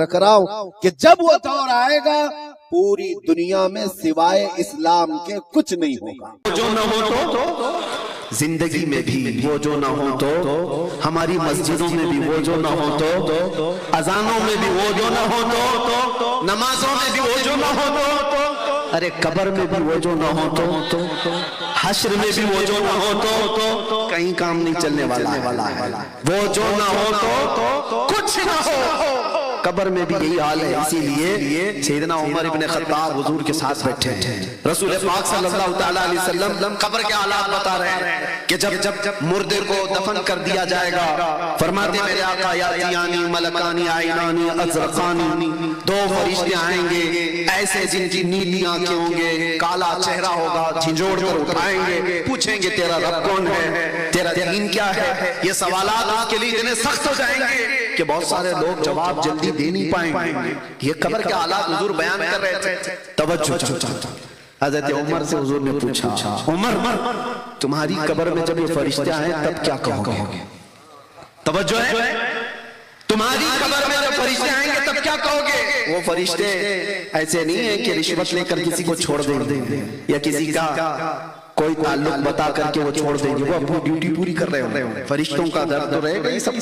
رکھ رہا ہوں کہ جب وہ دور آئے گا پوری دنیا میں سوائے اسلام کے کچھ نہیں ہوگا. جو نہ ہو تو زندگی میں بھی وہ جو نہ ہو تو ہماری مسجدوں میں بھی وہ جو نہ ہو تو اذانوں میں بھی وہ جو نہ ہو تو نمازوں میں بھی وہ جو نہ ہو تو ارے قبر میں بھی وہ جو نہ ہو تو حشر میں بھی وہ جو نہ ہو تو کہیں کام نہیں چلنے والا ہے. وہ جو نہ ہو تو کچھ نہ ہو. قبر میں بھی یہی حال ہے. اسی لیے سیدنا عمر ابن خطاب حضور کے ساتھ بیٹھے ہیں. رسول پاک صلی اللہ تعالیٰ علیہ وسلم قبر کے حالات بتا رہے ہیں کہ جب مردے کو دفن کر دیا جائے گا فرماتے میرے آقا یاتیانی ملکانی عینانی ازرقانی دو فرشتے آئیں گے ایسے جن کی نیلی آنکھیں ہوں گے کالا چہرہ ہوگا جھنجھوڑ کر اٹھائیں گے پوچھیں گے تیرا رب کون ہے تیرا دین کیا ہے. یہ سوالات اس کے لیے اتنے سخت ہو جائیں گے کہ بہت سارے لوگ جواب جلدی دے نہیں پائیں گے. یہ قبر کے حالات حضور بیان کر رہے تھے. توجہ حضرت عمر سے حضور نے پوچھا عمر تمہاری قبر میں جب یہ فرشتے آئیں تب کیا کہو گے؟ توجہ ہے تمہاری قبر میں جب فرشتے آئیں گے تب کیا کہو گے؟ وہ فرشتے ایسے نہیں ہیں کہ رشوت لے کر کسی کو چھوڑ دیں گے یا کسی کا کوئی تعلق بتا کر کے وہ چھوڑ دیں گے. وہ اپنی ڈیوٹی پوری کر رہے ہوں. فرشتوں کا درد رہے گا یہ سب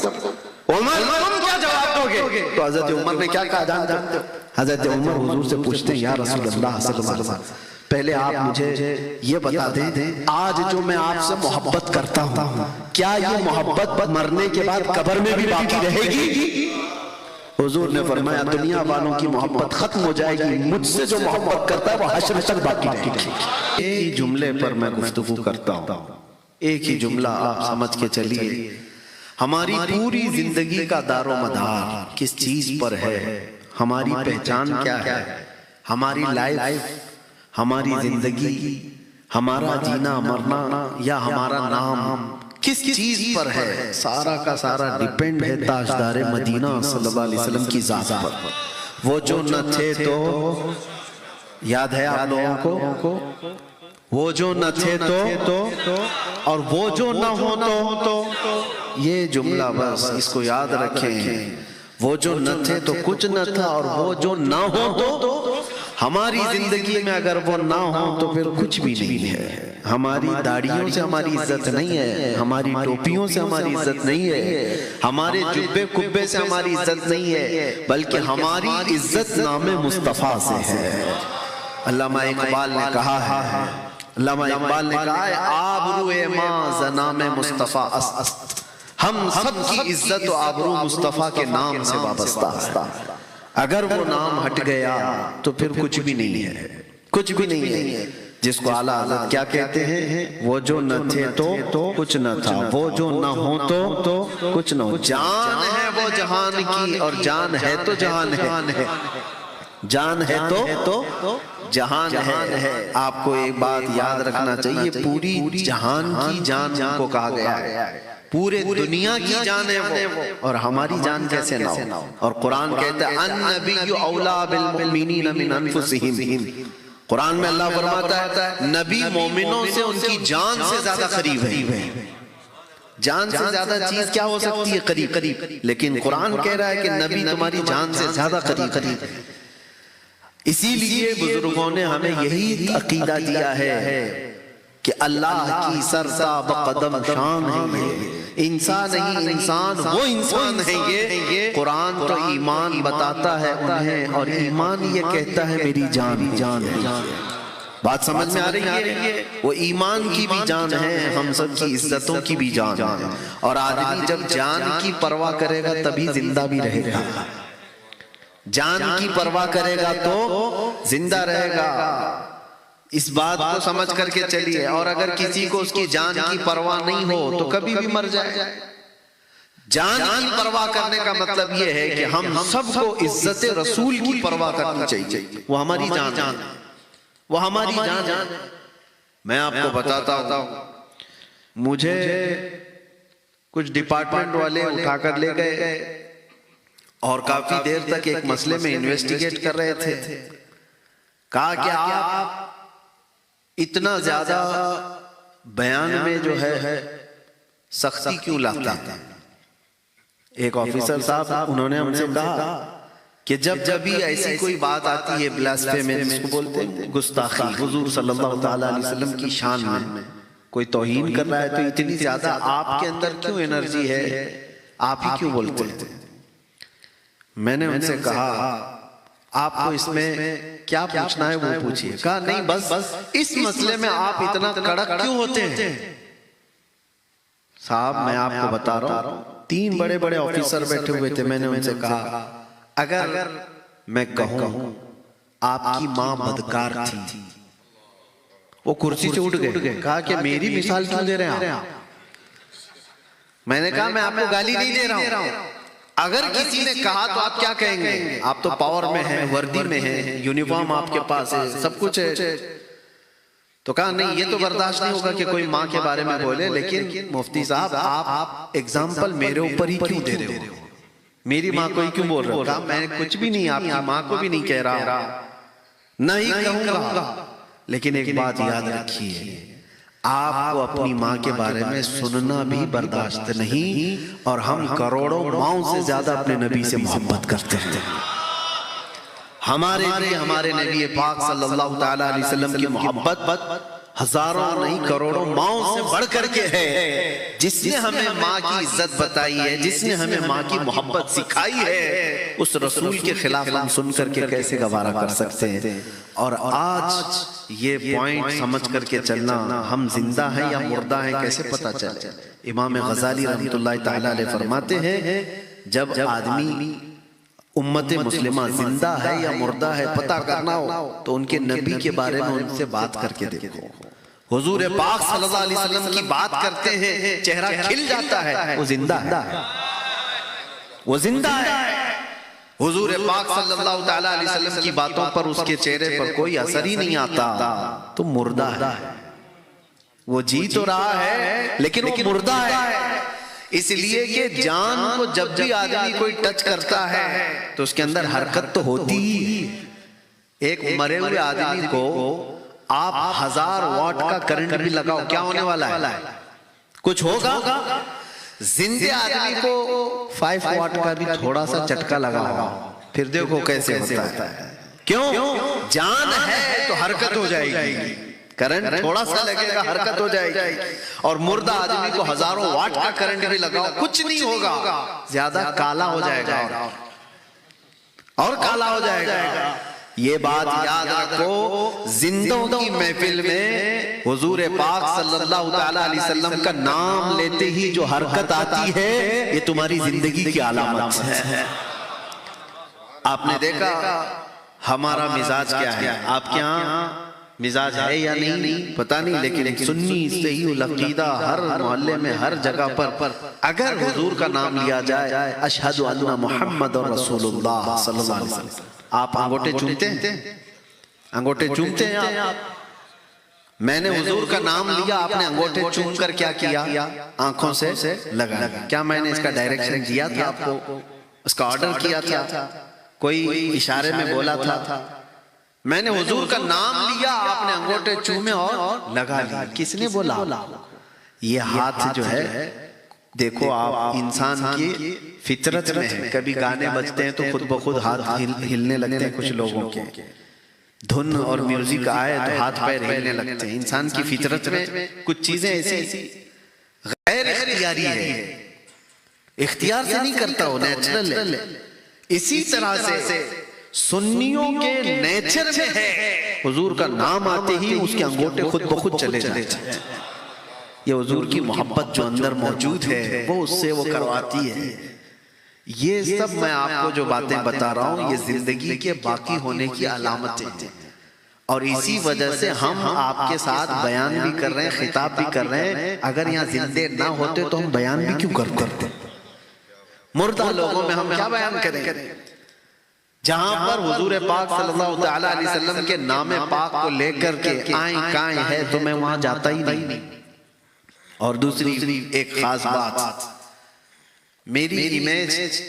عمر تم کیا جواب دو گے؟ تو حضرت عمر نے کیا کہا جانتے ہو؟ حضرت عمر حضور سے پوچھتے ہیں یا رسول اللہ صلی اللہ علیہ وسلم پہلے آپ مجھے یہ بتا دیں آج جو میں آپ سے محبت کرتا ہوں کیا یہ محبت مرنے کے بعد قبر میں بھی باقی رہے گی؟ حضور نے فرمایا دنیا والوں کی محبت ختم ہو جائے گی مجھ سے جو محبت کرتا ہے وہ حشر تک باقی رہے گی. ایک ہی جملے پر میں گفتگو کرتا ہوں. ایک ہی جملہ آپ سمجھ کے چلیے. ہماری پوری زندگی کا دار و مدار کس چیز پر ہے؟ ہماری پہچان کیا ہے؟ ہماری لائف ہماری زندگی ہمارا جینا مرنا یا ہمارا نام کس چیز پر ہے؟ سارا کا سارا ڈیپینڈ ہے تاجدار مدینہ صلی اللہ علیہ وسلم کی ذات پر. وہ جو نہ تھے تو یاد ہے آپ لوگوں کو وہ جو نہ تھے تو اور وہ جو نہ ہو تو یہ جملہ بس اس کو یاد رکھیں. وہ جو نہ تھے تو کچھ نہ تھا اور وہ جو نہ ہو تو ہماری زندگی میں اگر وہ نہ ہو تو پھر کچھ بھی نہیں ہے. ہماری داڑھیوں سے ہماری عزت نہیں ہے ہماری ٹوپیوں سے ہماری عزت نہیں ہے ہمارے جبے کبے سے ہماری عزت نہیں ہے بلکہ ہماری عزت نام مصطفیٰ سے ہے. علامہ اقبال نے کہا ہے آبرو ماں زنام مصطفیٰ است. ہم سب کی عزت و آبرو مصطفیٰ کے نام سے وابستہ ہے. اگر وہ نام ہٹ گیا تو پھر کچھ بھی نہیں ہے کچھ بھی نہیں ہے. جس کو اعلیٰ حضرت کیا کہتے ہیں وہ جو نہ تھے تو کچھ نہ تھا وہ جو نہ ہو تو کچھ نہ ہو. جان ہے وہ جہان کی اور جان ہے تو جہان ہے. جان ہے تو جہان ہے. آپ کو ایک بات یاد رکھنا چاہیے پوری جہان کی جان کو کہا گیا ہے. پورے دنیا کی جان ہے وہ اور ہماری جان کیسے نہ ہو. اور قرآن کہتا ہے النبی اولیٰ بالمؤمنین من انفسہم. قرآن میں اللہ فرماتا ہے نبی مومنوں سے ان کی جان سے زیادہ قریب ہے. جان سے زیادہ چیز کیا ہو سکتی ہے؟ قریب. لیکن قرآن کہہ رہا ہے کہ نبی تمہاری جان سے زیادہ قریب ہے. اسی لیے بزرگوں نے ہمیں یہی عقیدہ دیا ہے کہ اللہ کی سرتاب قدم شان ہے یہ. انسان نہیں انسان وہ انسان ہے یہ. قرآن تو ایمان بتاتا ہے انہیں اور ایمان یہ کہتا ہے میری جان ہے. بات سمجھ میں آ رہی ہے؟ وہ ایمان کی بھی جان ہے ہم سب کی عزتوں کی بھی جان ہے. اور آدمی جب جان کی پرواہ کرے گا تبھی زندہ بھی رہے گا. جان کی پرواہ کرے گا تو زندہ رہے گا. اس بات کو سمجھ کر کے چلیے. اور اگر کسی کو اس کی جان کی پرواہ نہیں ہو تو کبھی بھی مر جائے. جان کی پرواہ کرنے کا مطلب یہ ہے کہ ہم سب کو عزت رسول کی پرواہ کرنی چاہیے. وہ ہماری جان ہے وہ ہماری جان ہے. میں آپ کو بتاتا ہوں مجھے کچھ ڈپارٹمنٹ والے اٹھا کر لے گئے اور کافی دیر تک ایک مسئلے میں انویسٹیگیٹ کر رہے تھے. کہا کہ آپ اتنا زیادہ بیان میں جو ہے سختی کیوں لاتے ہیں؟ ایک آفیسر صاحب انہوں نے ہم سے کہا کہ جب بھی ایسی کوئی بات آتی ہے بلاسفیمی جس کو بولتے ہیں گستاخی حضور صلی اللہ تعالیٰ علیہ وسلم کی شان میں، کوئی توہین کر رہا ہے تو اتنی زیادہ آپ کے اندر کیوں انرجی ہے، آپ ہی کیوں بولتے ہیں؟ میں نے ان سے کہا آپ کو اس میں کیا پوچھنا ہے وہ پوچھئے. کہا نہیں بس اس مسئلے میں آپ اتنا کڑک کیوں ہوتے ہیں؟ صاحب میں آپ کو بتا رہا ہوں 3 بڑے بڑے آفیسر بیٹھے ہوئے تھے. میں نے ان سے کہا اگر میں کہوں آپ کی ماں بدکار تھی، وہ کرسی سے اٹھ گئے. کہا کہ میری مثال کیوں دے رہے ہیں آپ؟ میں نے کہا میں آپ کو گالی نہیں دے رہا ہوں، اگر کسی نے کہا تو آپ کیا کہیں گے؟ آپ تو پاور میں ہیں، وردی میں ہیں، یونیفارم آپ کے پاس ہے، سب کچھ ہے. تو کہا نہیں یہ تو برداشت نہیں ہوگا کہ کوئی ماں کے بارے میں بولے، لیکن مفتی صاحب آپ ایگزامپل میرے اوپر ہی کیوں دے رہے ہو؟ میری ماں کو ہی کیوں بول رہے ہو؟ کہا میں کچھ بھی نہیں، آپ کی ماں کو بھی نہیں کہہ رہا، نہیں کہوں گا، لیکن ایک بات یاد رکھیے آپ کو اپنی ماں کے بارے میں سننا بھی برداشت نہیں، اور ہم کروڑوں ماؤں سے زیادہ اپنے نبی سے محبت کرتے ہیں. ہمارے لیے ہمارے نبی پاک صلی اللہ تعالیٰ علیہ وسلم کی محبت ہزاروں نہیں کروڑوں ماؤں سے بڑھ کر کے ہے. جس نے ہمیں ماں کی عزت بتائی ہے، جس نے ہمیں ماں کی محبت سکھائی ہے، اس رسول کے خلاف ہم سن کر کے کیسے گوارا کر سکتے ہیں؟ اور آج یہ پوائنٹ سمجھ کر کے چلنا ہم زندہ ہیں یا مردہ ہیں کیسے پتا چلے؟ امام غزالی رحمۃ اللہ تعالیٰ علیہ فرماتے ہیں جب آدمی امت مسلمہ زندہ ہے یا مردہ ہے پتہ کرنا ہو تو ان کے نبی کے بارے میں ان سے بات کر کے دیکھو. حضور پاک صلی اللہ علیہ وسلم کی بات کرتے ہیں چہرہ کھل جاتا ہے، وہ زندہ ہے، وہ زندہ ہے. حضور پاک صلی اللہ تعالیٰ علیہ وسلم کی باتوں پر اس کے چہرے پر کوئی اثر ہی نہیں آتا تو مردہ ہے. وہ جی تو رہا ہے لیکن وہ مردہ ہے. اس لیے کہ جان کو جب بھی آدمی کوئی ٹچ کرتا ہے تو اس کے اندر حرکت تو ہوتی ہی. ایک مرے ہوئے آدمی کو آپ 1000 واٹ کا کرنٹ بھی لگاؤ کیا ہونے والا ہے؟ کچھ ہوگا. زندے آدمی کو 5 واٹ کا بھی تھوڑا سا جھٹکا لگاؤ پھر دیکھو کیسے ہوتا ہے. کیوں؟ جان ہے تو حرکت ہو جائے گی، کرنٹ تھوڑا سا لگے گا حرکت ہو جائے گی. اور مردہ آدمی کو 1000 واٹ کا کرنٹ بھی لگاؤ کچھ نہیں ہوگا، زیادہ کالا ہو جائے گا اور کالا ہو جائے گا. یہ بات یاد رکھو، زندوں کی محفل میں حضور پاک صلی اللہ تعالیٰ علیہ وسلم کا نام لیتے ہی جو حرکت آتی ہے یہ تمہاری زندگی کی علامت ہے. آپ نے دیکھا ہمارا مزاج کیا ہے، آپ کے ہاں مزاج ہے یا نہیں پتہ نہیں، لیکن سنی صحیح العقیدہ ہر محلے میں ہر جگہ پر اگر حضور کا نام لیا جائے اشہد ان محمد رسول اللہ صلی اللہ علیہ وسلم، آپ انگوٹھے چومتے ہیں؟ انگوٹھے چومتے ہیں آپ؟ میں نے حضور کا نام لیا، آپ نے انگوٹھے چوم کر کیا کیا؟ آنکھوں سے لگا. کیا میں نے اس کا ڈائریکشن دیا تھا آپ کو؟ اس کا آرڈر کیا تھا؟ کوئی اشارے میں بولا تھا؟ میں نے حضور کا نام لیا، آپ نے انگوٹھے چومے اور لگا لیا. کس نے بولا؟ یہ ہاتھ جو ہے دیکھو آپ انسان کی فطرت میں ہے، کبھی گانے بجتے ہیں تو خود بخود ہاتھ ہلنے لگتے ہیں کچھ لوگوں کے، دھن اور میوزک آئے تو ہاتھ پیر ہلنے لگتے ہیں. انسان کی فطرت میں کچھ چیزیں ایسی غیر اختیاری ہے، اختیار سے نہیں کرتا، وہ نیچرل ہے. اسی طرح سے سنیوں کے نیچر میں ہے، حضور کا نام آتے ہی اس کے انگوٹھے خود بخود چلے جاتے ہیں. یہ حضور کی محبت جو اندر موجود ہے وہ اس سے وہ کرواتی ہے. یہ سب میں آپ کو جو باتیں بتا رہا ہوں یہ زندگی کے باقی ہونے کی علامتیں ہیں، اور اسی وجہ سے ہم آپ کے ساتھ بیان بھی کر رہے ہیں، خطاب بھی کر رہے ہیں. اگر یہاں زندے نہ ہوتے تو ہم بیان بھی کیوں کرتے؟ مردہ لوگوں میں ہم کیا بیان کریں؟ جہاں پر حضور پاک صلی اللہ تعالیٰ علیہ وسلم کے نام پاک کو لے کر کے آئیں کائیں ہے تو میں وہاں جاتا ہی نہیں. اور دوسری ایک خاص بات، میری امیج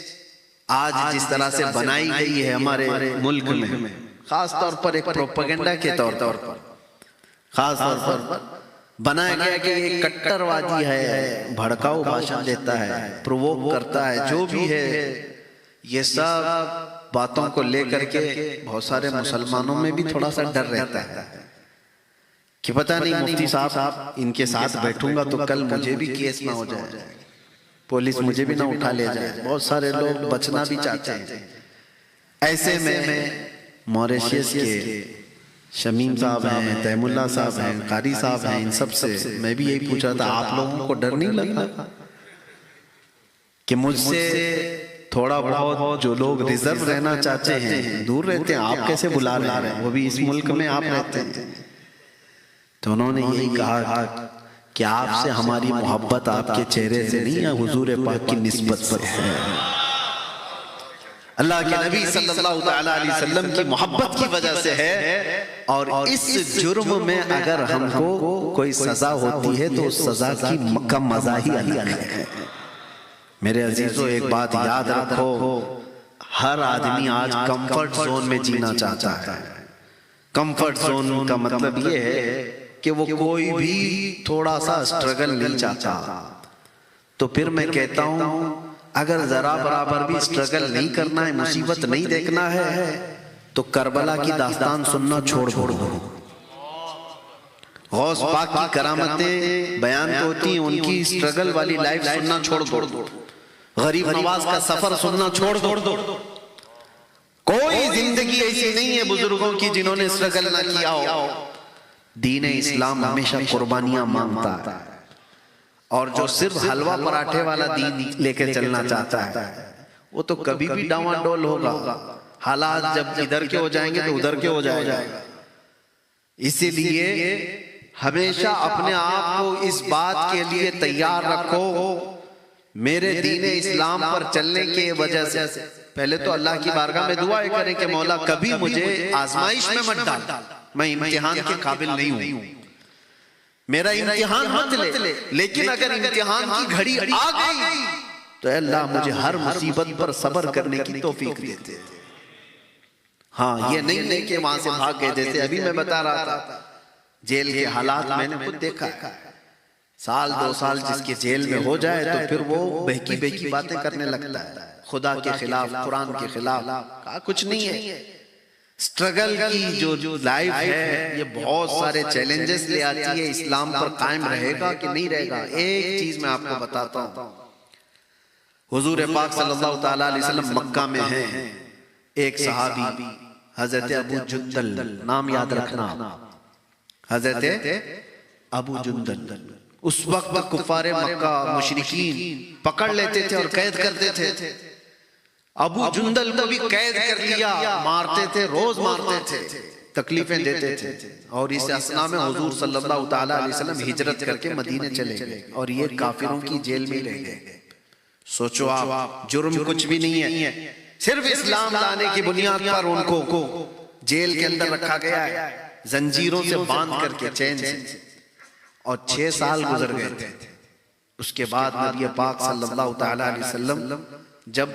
آج جس طرح سے بنائی گئی ہے ہمارے ملک میں، خاص طور پر ایک پروپیگنڈا کے طور پر خاص طور پر بنایا گیا کہ یہ کٹر وادی ہے، بھڑکاؤ بھاشن دیتا ہے، پرووک کرتا ہے، جو بھی ہے یہ سب باتوں کو لے کر کے بہت سارے مسلمانوں میں بھی تھوڑا سا ڈر رہتا ہے کہ پتہ نہیں مفتی صاحب ان کے ساتھ بیٹھوں گا تو کل مجھے بھی کیس نہ ہو جائے، پولیس مجھے بھی نہ اٹھا لے جائے، بہت سارے لوگ بچنا بھی چاہتے ہیں۔ ایسے میں موریشیس کے شمیم صاحب ہیں، تیم اللہ صاحب ہیں، قاری صاحب ہیں، ان سب سے میں بھی یہی پوچھ رہا تھا آپ لوگوں کو ڈر نہیں لگا کہ مجھ سے تھوڑا بہت جو لوگ ریزرو رہنا چاہتے ہیں دور رہتے ہیں، آپ کیسے بلا رہے ہیں، وہ بھی اس ملک میں آپ رہتے ہیں؟ تو انہوں نے یہی کہا کہ آپ سے ہماری محبت آپ کے چہرے سے نہیں ہے، حضور پاک کی نسبت سے ہے۔ اللہ کے نبی صلی اللہ تعالیٰ علیہ وسلم کی محبت کی وجہ سے ہے، اور اس جرم میں اگر ہم کو کوئی سزا ہوتی ہے تو اس سزا کا مزہ ہی الگ ہے۔ میرے عزیزو ایک بات یاد رکھو، ہر آدمی آج کمفرٹ زون میں جینا چاہتا ہے۔ کمفرٹ زون کا مطلب یہ ہے کہ وہ کوئی بھی تھوڑا سا اسٹرگل نہیں چاہتا۔ تو پھر میں کہتا ہوں اگر ذرا برابر بھی اسٹرگل نہیں کرنا ہے، مصیبت نہیں دیکھنا ہے، تو کربلا کی داستان سننا چھوڑ دو۔ غوث پاک کی کرامتیں بیان تو ہوتی ہیں، ان کی اسٹرگل والی لائف سننا چھوڑ دو، غریب نواز کا سفر سننا چھوڑ دو۔ کوئی زندگی ایسی نہیں ہے بزرگوں کی جنہوں نے اسٹرگل نہ کیا ہو۔ دین اسلام ہمیشہ قربانیاں مانگتا ہے، اور جو صرف حلوہ پراٹھے والا دین لے کے چلنا چاہتا ہے وہ تو کبھی بھی ڈاواں ڈول ہوگا۔ حالات جب ادھر کے ہو جائیں گے تو ادھر کے ہو جائے گا۔ اسی لیے ہمیشہ اپنے آپ کو اس بات کے لیے تیار رکھو، میرے دین اسلام پر چلنے کی وجہ سے پہلے تو اللہ کی بارگاہ میں دعائیں کریں کہ مولا کبھی مجھے آزمائش میں مت ڈال، میں امتحان کے قابل نہیں ہوں، میرا امتحان مت لے، لیکن اگر امتحان کی گھڑی آ گئی تو اے اللہ مجھے ہر مصیبت پر صبر کرنے کی توفیق دیتے۔ ہاں یہ نہیں کہ وہاں سے بھاگ گئے، جیسے ابھی میں بتا رہا تھا جیل کے حالات میں نے خود دیکھا، سال 2 سال جس کے جیل میں ہو جائے تو پھر وہ بہکی باتیں کرنے لگتا ہے، خدا کے خلاف، قرآن کے خلاف۔ کہا کچھ نہیں ہے، اسٹرگل کی جو لائف ہے یہ بہت سارے چیلنجز لے آتی ہے، اسلام پر قائم رہے گا کہ نہیں رہے گا۔ ایک چیز میں آپ کو بتاتا ہوں، حضور پاک صلی اللہ تعالیٰ علیہ وسلم مکہ میں ہیں، ایک صحابی حضرت ابو جندل، نام یاد رکھنا، حضرت ابو جندل، اس وقت کفار مکہ مشرکین پکڑ لیتے تھے اور قید کرتے تھے۔ ابو جندل کو بھی قید کر لیا، مارتے تھے، روز مارتے تھے، تکلیفیں دیتے تھے، اور اس اثناء میں حضور صلی اللہ تعالیٰ علیہ وسلم ہجرت کر کے مدینے چلے گئے، اور یہ کافروں کی جیل میں رہ گئے۔ سوچو آپ، جرم کچھ بھی نہیں ہے، صرف اسلام لانے کی بنیاد پر ان کو جیل کے اندر رکھا گیا ہے، زنجیروں سے باندھ کر کے، چین سے، اور 6 سال گزر گئے تھے۔ اس کے بعد نبی پاک صلی اللہ تعالیٰ علیہ وسلم جب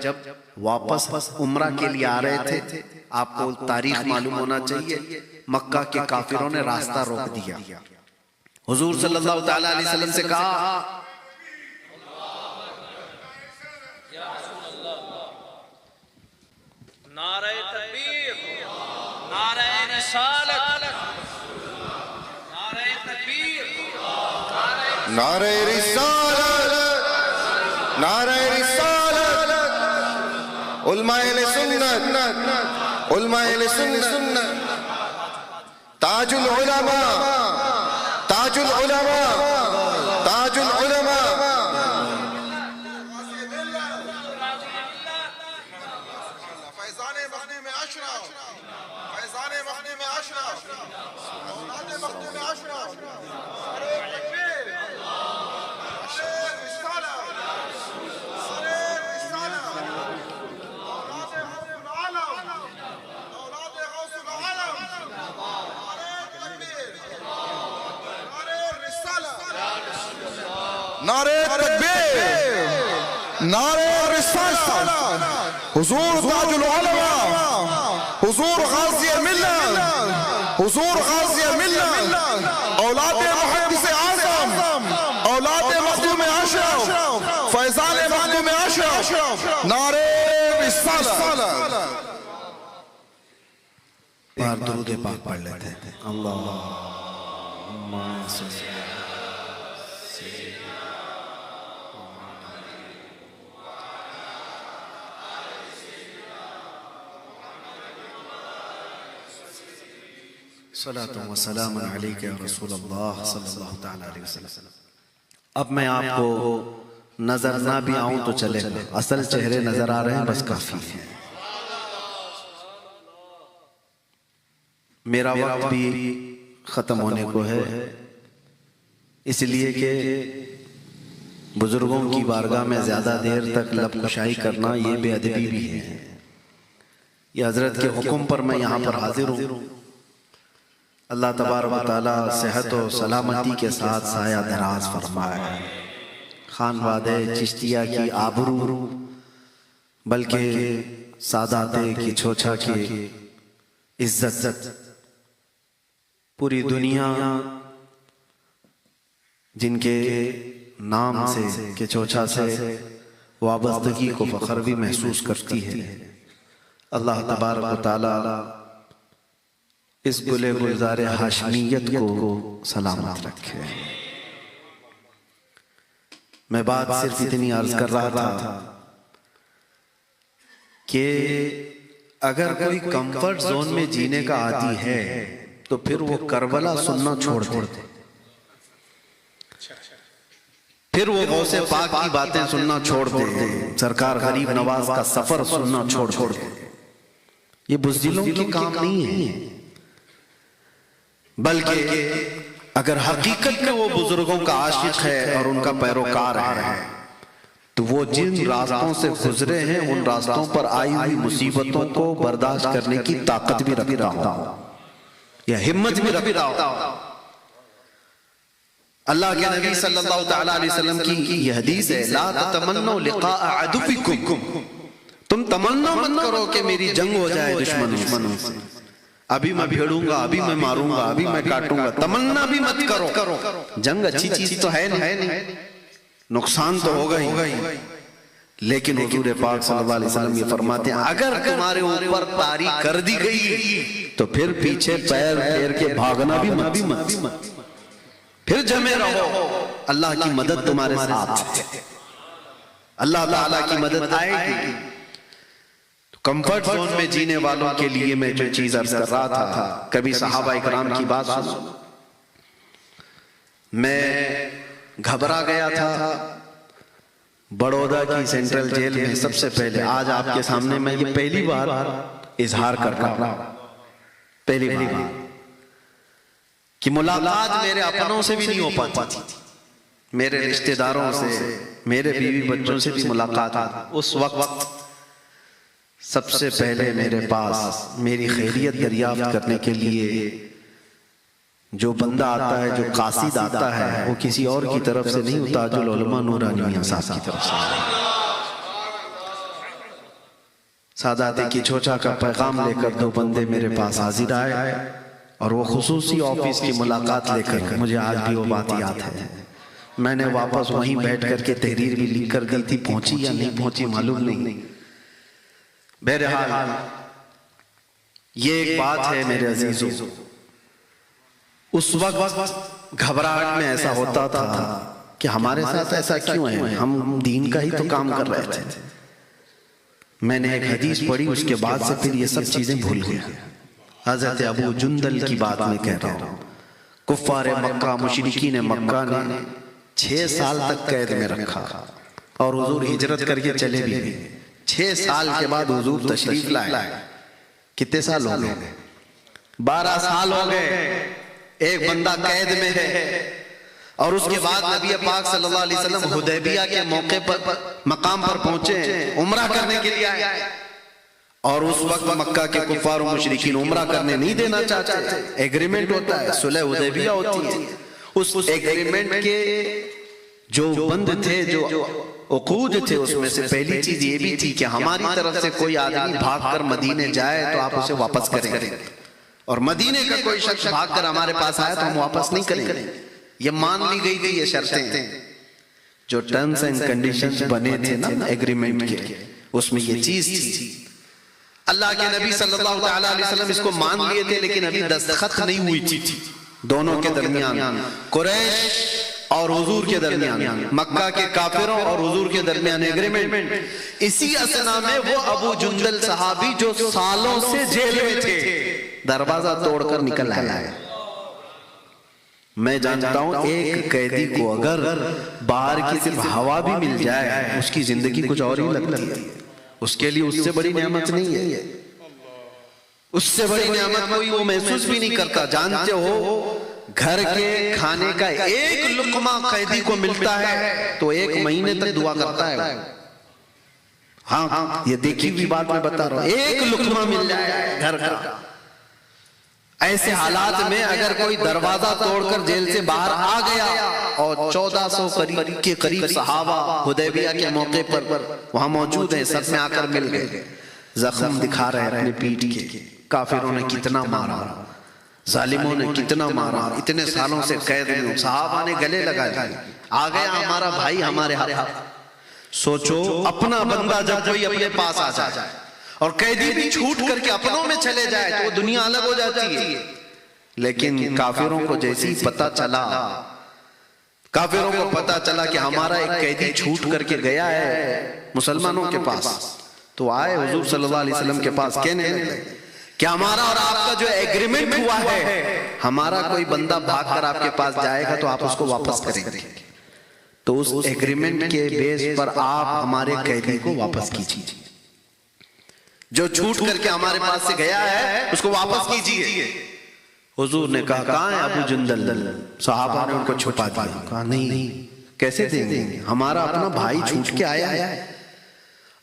واپس عمرہ کے لیے آ رہے تھے، آپ کو تاریخ معلوم ہونا چاہیے، مکہ کے کافروں نے راستہ روک دیا۔ حضور صلی اللہ تعالیٰ علیہ وسلم سے کہا نعرہ تکبیر، نعرہ رسالت، نعرہ تکبیر، نعرہ رسالت، نعرہ رسالت، علماء اہل سنت، علماء اہل سنت، تاج العلماء، تاج العلماء، تاج العلماء، فیضان مخدوم اشرف، فیضان مخدوم اشرف، اولاد مخدوم اشرف، نعرہ تکبیر، نعرہ رسالت، نعرہ رسالت، اولاد غوث العالم، اولاد غوث العالم، نعرہ تکبیر، نعرہ رسالت، نعرہ تکبیر، نعرہ رسالت، حضور تاج العلماء، حضور غازی ملت، حضور غازی ملت، اولاد محدث اعظم، اولاد مخدوم اشرف، فیضان مخدوم اشرف، نعرہ رسالت۔ بار درود پاک پڑھ لیتے ہیں. اللہم صلی صلاۃ و سلام علیک یا رسول اللہ صلی اللہ تعالی علیہ وسلم. اب میں آپ کو نظر نہ بھی آؤں تو چلے گا، اصل چہرے نظر آ رہے ہیں بس کافی ہے. میرا وقت بھی ختم ہونے کو ہے، اس لیے کہ بزرگوں کی بارگاہ میں زیادہ دیر تک لب کشائی کرنا یہ بے ادبی بھی ہے. یہ حضرت کے حکم پر میں یہاں پر حاضر ہوں. اللہ تبارک و تعالیٰ صحت و سلامتی کے ساتھ سایہ دراز فرمائے. خانوادہ چشتیہ کی آبرو بلکہ سادات کی چھوچا کی عزت، پوری دنیا جن کے نام سے کہ چوچا سے وابستگی کو فخر بھی محسوس کرتی ہے. اللہ تبارک و تعالی اس گلے گلزار ہاشمیت کو سلامت رکھے. میں بات صرف اتنی عرض کر رہا تھا کہ اگر کوئی کمفرٹ زون میں جینے کا عادی ہے تو پھر وہ کربلا سننا چھوڑ دے، پھر وہ غوث پاک کی باتیں سننا چھوڑ دے، سرکار غریب نواز کا سفر سننا چھوڑ دے. یہ بزدلوں کی کام نہیں ہے، بلکہ اگر حقیقت میں وہ بزرگوں کا عاشق ہے اور ان کا پیروکار ہے تو وہ جن راستوں سے گزرے ہیں ان راستوں پر آئی ہوئی مصیبتوں کو برداشت کرنے کی طاقت بھی رکھتا ہوں یا ہمت بھی رکھتا ہوں. اللہ کے نبی صلی اللہ تعالیٰ علیہ وسلم کی یہ حدیث ہے، لا تتمنوا لقاء عدوکم، تم تمنا مت کرو کہ میری جنگ ہو جائے دشمنوں سے. ابھی میں بھیڑوں گا، ابھی میں ماروں گا، ابھی میں کاٹوں گا، تمنا بھی مت کرو. جنگ اچھی چیز تو ہے نہیں، نقصان تو ہوگا ہی، لیکن حضور پاک صلی اللہ علیہ وسلم یہ فرماتے ہیں اگر تمہارے اوپر طاری کر دی گئی تو پھر پیچھے پیر پھیر کے بھاگنا بھی مت، پھر جمے رہو. اللہ کی مدد تمہارے ساتھ ہے، اللہ تعالیٰ کی مدد آئے گی. کمفرٹ زون میں جینے والوں کے لیے میں جو چیز عرض کر رہا تھا، کبھی صحابہ اکرام کی بات سنو. میں گھبرا گیا تھا بڑودہ کی سینٹرل جیل میں. سب سے پہلے آج آپ کے سامنے میں یہ پہلی بار اظہار کر رہا ہوں، پہلی بار کہ ملاقات میرے اپنوں سے بھی نہیں ہو پاتی تھی، میرے رشتہ داروں سے، میرے بیوی بچوں سے بھی ملاقات. اس وقت سب سے پہلے میرے پاس میری خیریت دریافت کرنے کے لیے جو بندہ آتا ہے، جو قاصد آتا ہے، وہ کسی اور کی طرف سے نہیں، تاج العلماء نورانی میاں صاحب کی طرف سے. سادات کی چھوچا کا پیغام لے کر دو بندے میرے پاس حاضر آئے اور وہ خصوصی آفس کی ملاقات لے کر، مجھے آج بھی وہ بات یاد ہے. میں نے واپس وہیں بیٹھ کر کے تحریر بھی لکھ کر دی تھی، پہنچی یا نہیں پہنچی معلوم نہیں. بہرحال یہ ایک بات ہے میرے عزیزوں، اس وقت گھبراہٹ میں ایسا ہوتا تھا کہ ہمارے ساتھ ایسا کیوں ہے، ہم دین کا ہی تو کام کر رہے تھے. میں نے ایک حدیث پڑھی، اس کے بعد سے پھر یہ سب چیزیں بھول گیا. حضرت ابو جندل کی بات میں کہہ رہا ہوں. کفار مکہ، مشرکین مکہ نے 6 سال تک قید میں رکھا اور حضور ہجرت کر کے چلے بھی گئے. 6 سال کے بعد حضور تشریف لائے. کتنے سال ہو گئے؟ 12 سال ہو گئے. ایک بندہ قید میں ہے اور اس کے بعد نبی پاک صلی اللہ علیہ وسلم حدیبیہ کے موقع پر مقام پر پہنچے، عمرہ کرنے کے لیے آئے. اور اس وقت مکہ کے کفار و مشرکین عمرہ کرنے نہیں دینا چاہتے. ایگریمنٹ ہوتا ہے، صلح حدیبیہ ہوتی ہے. اس ایگریمنٹ کے جو بند تھے، جو عقود تھے، اس میں سے پہلی چیز یہ بھی تھی کہ ہماری طرف سے کوئی آدمی بھاگ کر مدینے جائے تو آپ اسے واپس کریں گے، اور مدینے کا کوئی شخص بھاگ کر ہمارے پاس آیا تو ہم واپس نہیں کریں گے. یہ مان لی گئی تھی یہ شرطیں. جو ٹرمز اینڈ کنڈیشنز بنے تھے نا ایگریمنٹ کے، اس میں یہ چیز تھی اللہ کے نبی صلی اللہ تعالیٰ علیہ وسلم اس کو مان لیے تھے، لیکن ابھی دستخط نہیں ہوئی تھی دونوں کے درمیان، قریش اور حضور کے درمیان، مکہ کے کافروں اور حضور کے درمیان ایگریمنٹ۔ اسی اسنا میں وہ ابو جندل صحابی جو سالوں سے جیل میں تھے، دروازہ توڑ کر نکل آیا ہے۔ میں جانتا ہوں ایک قیدی کو اگر باہر کی صرف ہوا بھی مل جائے اس کی زندگی کچھ اور ہی لگتی ہے، اس کے لیے اس سے بڑی نعمت نہیں ہے، اس سے بڑی نعمت کوئی وہ محسوس بھی نہیں کرتا۔ جانتے ہو گھر کے کھانے کا ایک لقمہ قیدی کو ملتا ہے تو 1 مہینے تک دعا کرتا ہے۔ ہاں یہ دیکھی ہوئی بات میں بتا رہا ہوں، 1 لقمہ مل جائے گھر کا۔ ایسے حالات میں اگر کوئی دروازہ توڑ کر جیل سے باہر آ گیا اور 1400 کے قریب صحابہ حدیبیہ کے موقع پر وہاں موجود ہیں، سب میں آ کر مل گئے، زخم دکھا رہے ہیں اپنے پیٹھ کے، کافروں نے کتنا مارا، ظالموں نے کتنا مارا، اتنے سالوں سے قید میں، صحابہ نے گلے لگا دیے، آ گیا ہمارا بھائی ہمارے ہاتھ۔ سوچو اپنا بندہ جب کوئی اپنے پاس آ جائے اور قیدی بھی چھوٹ کر کے اپنوں میں چلے جائے تو وہ دنیا الگ ہو جاتی ہے، لیکن کافروں کو جیسی پتہ چلا، کافروں کو پتہ چلا کہ ہمارا ایک قیدی چھوٹ کر کے گیا ہے مسلمانوں کے پاس، تو آئے حضور صلی اللہ علیہ وسلم کے پاس کہنے لگے کہ ہمارا اور آپ کا جو ایگریمنٹ ہوا ہے، ہمارا کوئی بندہ بھاگ کر آپ کے پاس جائے گا تو آپ اس کو واپس کریں گے، تو اس ایگریمنٹ کے بیس پر آپ ہمارے قیدی کو واپس کیجیے، جو چھوٹ کر کے ہمارے پاس سے گیا ہے اس کو واپس کیجیے۔ حضور نے کہا کہاں ہے ابو جندل؟ صحابہ نے ان کو چھپا دیا، کہا نہیں کیسے دیں گے، ہمارا اپنا بھائی چھوٹ کے آیا ہے۔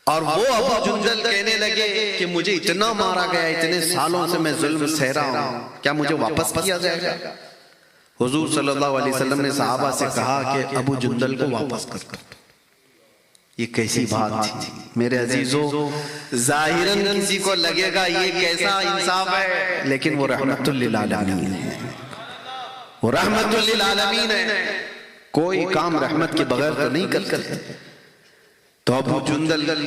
اور وہ ابو جندل کہنے لگے کہ مجھے اتنا مارا گیا، اتنے سالوں سے میں ظلم سہ رہا ہوں، کیا مجھے واپس کیا جائے گا؟ حضور صلی اللہ علیہ وسلم نے صحابہ سے کہا کہ ابو جندل کو واپس کر دو۔ یہ کیسی بات تھی میرے عزیزو، ظاہراً کسی کو لگے گا یہ کیسا انصاف ہے، لیکن وہ رحمت للعالمین ہے، وہ رحمت للعالمین ہے، کوئی کام رحمت کے بغیر تو نہیں کرتے۔ تو ابو جندل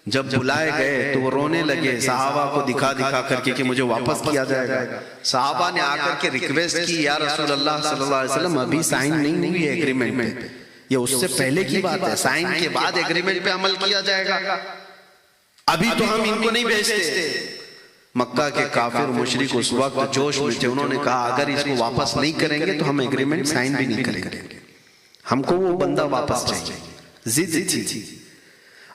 جب بلائے گئے تو وہ رونے لگے، صحابہ کو دکھا دکھا کر کے کہ مجھے واپس کیا جائے گا۔ صحابہ نے آ کر کے ریکویسٹ کی، یا رسول اللہ صلی اللہ علیہ وسلم ابھی سائن نہیں ہوئی ہے ایگریمنٹ میں، یہ اس سے پہلے کی بات ہے، سائن کے بعد ایگریمنٹ پہ عمل کیا جائے گا، ابھی تو ہم ان کو نہیں بھیجتے۔ مکہ کے کافر مشرک اس وقت جوش میں تھے، انہوں نے کہا اگر اس کو واپس نہیں کریں گے تو ہم ایگریمنٹ سائن بھی نہیں کریں گے، ہم کو وہ بندہ واپس چاہیے، ضد تھی۔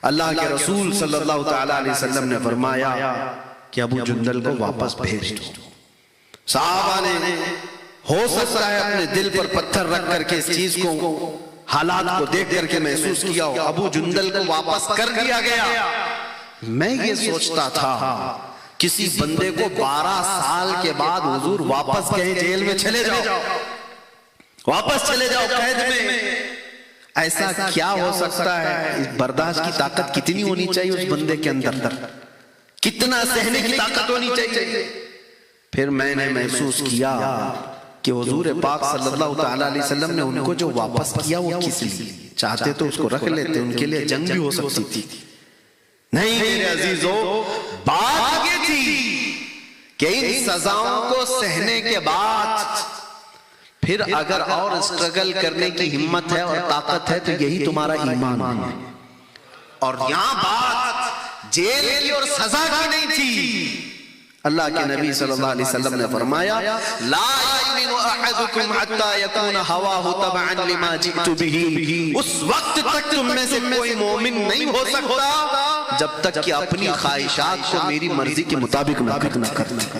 اللہ کے رسول صلی اللہ تعالیٰ علیہ وسلم نے فرمایا کہ ابو جندل کو واپس بھیج دو۔ صحابہ نے ہو سکتا ہے اپنے دل پر پتھر رکھ کر کے اس چیز کو، حالات کو دیکھ کر کے محسوس کیا ہو، ابو جندل کو واپس کر دیا گیا۔ میں یہ سوچتا تھا کسی بندے کو 12 سال کے بعد حضور واپس کہیں جیل میں چلے جاؤ، واپس چلے جاؤ قید میں، ایسا کیا ہو سکتا ہے؟ برداشت کی طاقت کتنی ہونی چاہیے اس بندے کے اندر، کتنا سہنے کی طاقت ہونی چاہیے۔ پھر میں نے محسوس کیا کہ حضور پاک صلی اللہ تعالیٰ علیہ وسلم نے ان کو جو واپس کیا وہ کس لیے؟ چاہتے تو اس کو رکھ لیتے، ان کے لیے جنگ بھی ہو سکتی تھی، نہیں میرے عزیزو، بات یہ تھی کہ ان سزاؤں کو سہنے کے بعد پھر اگر اور اسٹرگل کرنے کی ہمت ہے اور طاقت ہے تو یہی تمہارا ایمان ہے۔ اور یہاں بات جیل کی اور سزا کی نہیں تھی، اللہ کے نبی صلی اللہ علیہ وسلم نے فرمایا لا یؤمن احدکم حتی یکون ہواہ تبعا لما جئت بہ، اس وقت تک تم میں سے کوئی مومن نہیں ہو سکتا جب تک کہ اپنی خواہشات کو میری مرضی کے مطابق نہ کرنا۔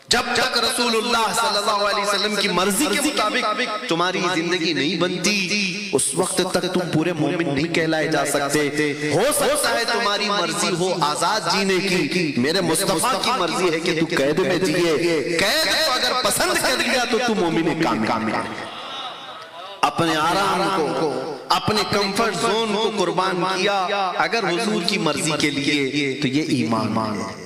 جب تک رسول اللہ صلی اللہ علیہ وسلم کی مرضی کے مطابق تمہاری زندگی نہیں بنتی، اس وقت تک تم پورے مومن نہیں کہلائے جا سکتے۔ ہو سکتا ہے تمہاری مرضی ہو آزاد جینے کی، میرے مصطفیٰ کی مرضی ہے کہ تو قید میں جیے، قید کو اگر پسند کر لیا تو تو مومن کامل۔ اپنے آرام کو، اپنے کمفرٹ زون کو قربان کیا اگر حضور کی مرضی کے لیے، تو یہ ایمان ہے،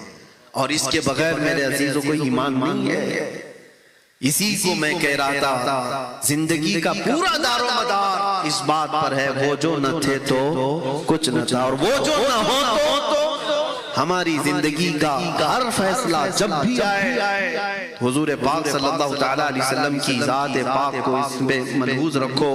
اور اس کے بغیر میرے عزیزوں کو ایمان نہیں ہے۔ اسی کو میں کہہ رہا تھا، زندگی کا پورا دار و مدار اس بات پر ہے، وہ جو نہ تھے تو کچھ نہ تھا، اور وہ جو نہ ہو تو ہماری زندگی کا ہر فیصلہ جب بھی آئے حضور پاک صلی اللہ تعالیٰ علیہ وسلم کی ذات پاک کو اس پہ ملحوظ رکھو.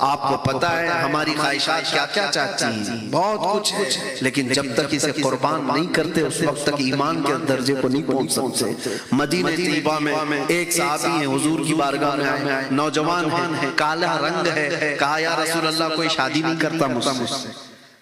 آپ کو پتہ ہے ہماری خواہشات کیا کیا چاہتی ہیں، بہت کچھ ہے، لیکن جب تک اسے قربان نہیں کرتے اس وقت تک ایمان کے درجے کو نہیں پہنچ سکتے. مدینہ طیبہ میں ایک صحابی ہیں، حضور کی بارگاہ میں آئے، نوجوان ہیں، کالا رنگ ہے. کہا یا رسول اللہ کوئی شادی نہیں کرتا مجھ سے،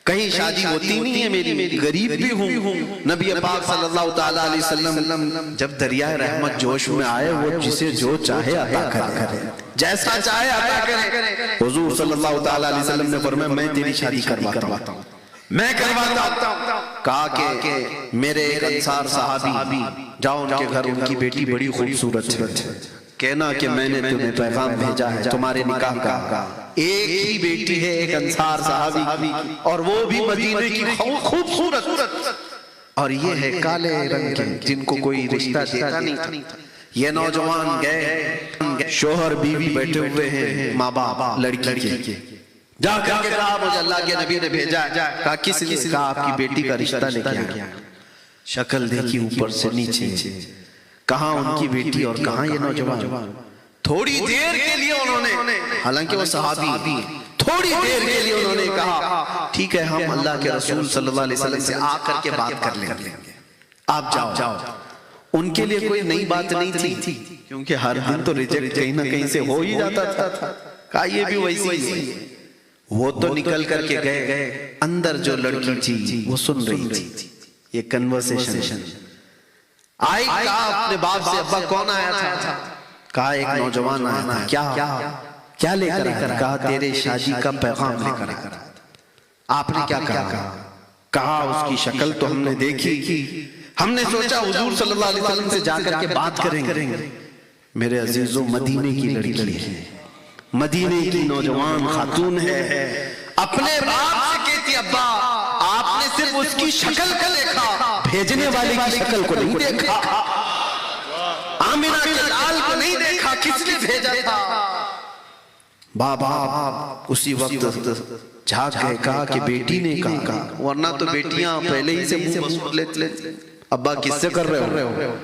کہیں شادی ہوتی نہیں ہے میری، غریب بھی ہوں. نبی پاک صلی اللہ تعالیٰ علیہ وسلم جب دریائے رحمت جوش میں آئے، وہ جسے جو چاہے عطا کرے، جیسا چاہے عطا کرے. حضور صلی اللہ تعالیٰ علیہ وسلم نے فرمایا میں تیری شادی کرواتا ہوں، میں کرواتا ہوں. کہا کہ میرے ایک انصار صحابی جاؤ ان کے گھر، ان کی بیٹی بڑی خوبصورت ہے، کہنا کہ میں نے تمہیں پیغام بھیجا ہے تمہارے نکاح کا. ایک ہی بیٹی ہے ایک انصار صحابی کی، اور وہ بھی مدینے کی خوبصورت، اور یہ ہے کالے رنگ کے جن کو کوئی رشتہ دیتا نہیں تھا. یہ نوجوان گئے، شوہر بیوی بیٹھے ہوئے ہیں، ماں باپ لڑکی کے. جا کر کے کہا مجھے اللہ کے نبی نے بھیجا ہے. کہا کس نے؟ کہا آپ کی بیٹی کا رشتہ لے کے آیا. شکل دیکھی اوپر سے نیچے، کہاں ان کی بیٹی اور کہاں یہ نوجوان. تھوڑی دیر کے لیے انہوں نے، حالانکہ وہ صحابی، تھوڑی دیر کے لیے انہوں نے کہا ٹھیک ہے ہم اللہ کے رسول صلی اللہ علیہ وسلم سے آ کر کے بات کر لیں گے، آپ جاؤ. ان کے لیے کوئی نئی بات نہیں تھی، کیونکہ ہر دن تو ریجیکٹ کہیں نہ کہیں سے ہو ہی جاتا تھا. کہا یہ بھی ویسی ہے. وہ تو نکل کر کے گئے، اندر جو لڑکی تھی وہ سن رہی تھی یہ کنورسیشن. آئی، کہا اپنے باپ سے ابا کون آیا تھا؟ کہا ایک نوجوان آیا تھا. کیا لے کر آیا؟ کہا تیرے شادی کا پیغام لے کر آیا. آپ نے کیا کہا؟ کہا اس کی شکل تو ہم نے دیکھی، ہم نے سوچا حضور صلی اللہ علیہ وسلم سے جا کر کے بات کریں گے. میرے عزیزو مدینے کی لڑکی ہے، مدینے کی نوجوان خاتون ہے، اپنے باپ سے کہتی ابا آپ نے صرف اس کی شکل کو دیکھا، بھیجنے والے کی شکل کو نہیں دیکھا، آمینہ کے لال کو نہیں دیکھا، کس نے بھیجا تھا؟ بابا اسی وقت جھاگ گئے. کہا کہ بیٹی نے کہا، ورنہ تو بیٹیاں پہلے ہی سے منہ مسود لیتے. ابا کس سے کر رہے ہو؟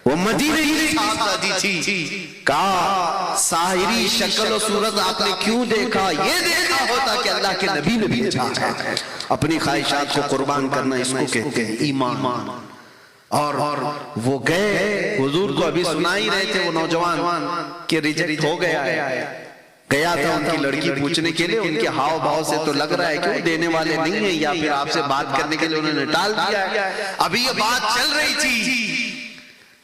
وہ مدینے کی صاحبزادی تھی. کہا ساحری شکل و صورت آپ نے کیوں دیکھا؟ یہ دیکھا ہوتا کہ اللہ کے نبی نے بھیجا ہے. اپنی خواہشات کو قربان کرنا اس کو کہتے ہیں ایمان. اور وہ گئے، حضور کو ابھی سنا ہی رہے تھے وہ نوجوان کہ ریجیکٹ ہو گیا ہے. گیا تھا ان کی لڑکی پوچھنے کے لیے، ان کے ہاؤ بھاؤ سے تو لگ رہا ہے کہ وہ دینے والے نہیں ہیں، یا پھر آپ سے بات کرنے کے لیے انہوں نے ٹال دیا ہے. ابھی یہ بات چل رہی تھی،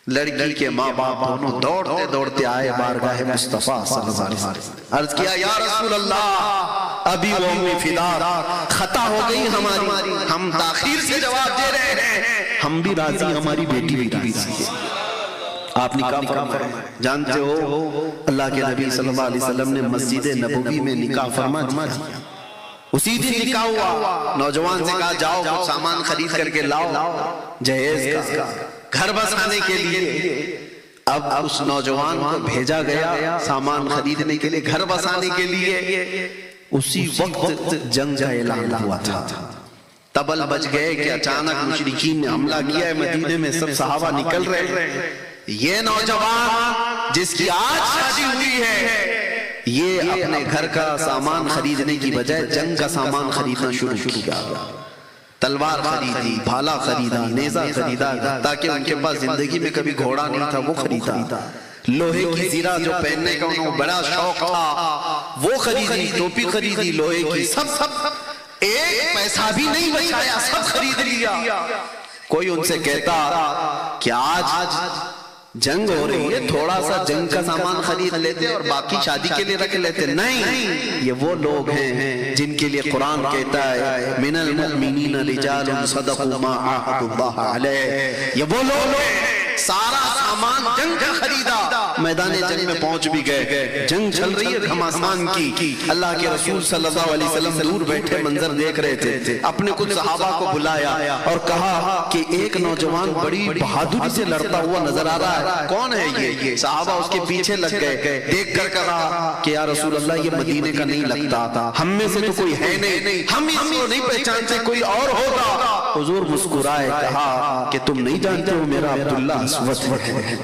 لڑکی کے ماں باپ دونوں دوڑتے دوڑتے آئے بارگاہ مصطفیٰ صلی اللہ علیہ وسلم. عرض کیا یا رسول اللہ ابھی وہ امی فدا خطا ہو گئی ہماری، ہم تاخیر سے جواب دے رہے ہیں، ہم بھی راضی، ہماری بیٹی بھی راضی ہے. آپ نکاح فرمائے. جانتے ہو اللہ کے نبی صلی اللہ علیہ وسلم نے مسجد نبوی میں نکاح فرما دیا. اسی دن نکاح ہوا. نوجوان سے کہا جاؤ کچھ سامان خرید کر کے لاؤ جہیز کا، گھر بسانے کے لیے. اب اس نوجوان کو بھیجا گیا سامان خریدنے کے لیے، گھر بسانے کے لیے. اسی وقت جنگ کا اعلان ہوا تھا. تبل بج گئے کہ اچانک مشرکین نے حملہ کیا ہے مدینے میں. سب صحابہ نکل رہے ہیں. یہ نوجوان جس کی آج شادی ہوئی ہے، یہ اپنے گھر کا سامان خریدنے کی بجائے جنگ کا سامان خریدنا شروع کیا. تلوار خریدی، بھالا خریدا، نیزہ خریدا، تاکہ ان کے پاس زندگی میں کبھی گھوڑا نہیں تھا وہ خریدا. لوہے کی زیرہ جو پہننے کا انہوں بڑا شوق تھا وہ خریدی، ٹوپی خریدی لوہے کی. سب ایک پیسہ بھی نہیں بچایا، سب خرید لیا. کوئی ان سے کہتا کہ آج جنگ ہو رہی ہے، تھوڑا سا جنگ کا سامان خرید لیتے اور باقی شادی کے لیے رکھ لیتے. نہیں، یہ وہ لوگ ہیں جن کے لیے قرآن کہتا ہے من المؤمنین رجال صدقوا ما عاهدوا اللہ علیہ. یہ وہ لوگ ہیں، سارا سامان جنگ کا خریدا. میدان جنگ میں پہنچ بھی گئے. جنگ چل رہی ہے گھماسان کی. اللہ کے رسول صلی اللہ علیہ وسلم دور بیٹھے منظر دیکھ رہے تھے. اپنے کچھ صحابہ کو بلایا اور کہا کہ ایک نوجوان بڑی بہادری سے لڑتا ہوا نظر آ رہا ہے, کون ہے یہ؟ صحابہ اس کے پیچھے لگ گئے. دیکھ کر کہا کہ یا رسول اللہ یہ مدینے کا نہیں لگتا, ہم میں سے تو کوئی ہے نہیں, ہم اس کو نہیں پہچانتے, کوئی اور ہوگا. حضور مسکرائے, کہا کہ تم نہیں جانتے ہو میرا عبداللہ اسود ہے,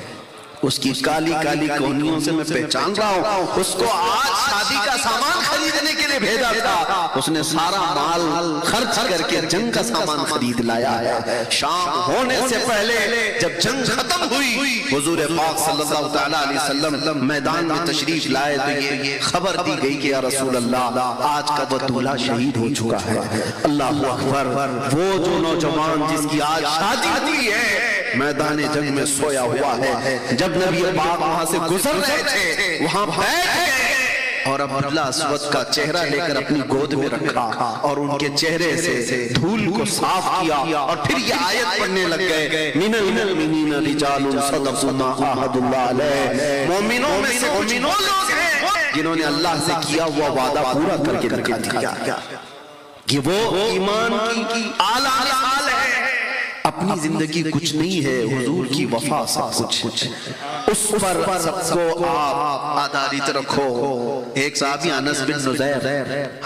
اس کی کالی کالی کونیوں سے میں پہچان رہا ہوں. اس کو آج شادی کا سامان خریدنے کے لیے بھیجا تھا, اس نے سارا مال خرچ کر کے جنگ کا سامان خرید لایا ہے. شام ہونے سے پہلے جب جنگ ختم ہوئی, حضور پاک صلی اللہ تعالیٰ علیہ وسلم میدان میں تشریف لائے تو یہ خبر دی گئی کہ یا رسول اللہ آج کا وہ دولہا شہید ہو چکا ہے. اللہ اکبر. وہ جو نوجوان جس کی آج شادی ہوئی ہے میدان جنگ میں سویا ہوا ہے. جب نبی پاک وہاں سے گزر رہے تھے وہاں بیٹھ گئے اور عبداللہ اسود کا چہرہ لے کر اپنی گود میں رکھا اور ان کے چہرے سے دھول کو صاف کیا اور پھر یہ آیت پڑھنے لگ گئے, من المؤمنین رجال صدقوا ما عاہدوا اللہ علیہ. مومنوں میں سے کچھ لوگ ہیں جنہوں نے اللہ سے کیا ہوا وعدہ پورا کر کے دکھا دیا کہ وہ ایمان کی اعلیٰ مثال ہے. اپنی زندگی کچھ نہیں ہے, حضور کی وفا سب کچھ, اس پر سب کو آپ آدھارت رکھو. ایک صحابی انس بن نزیر,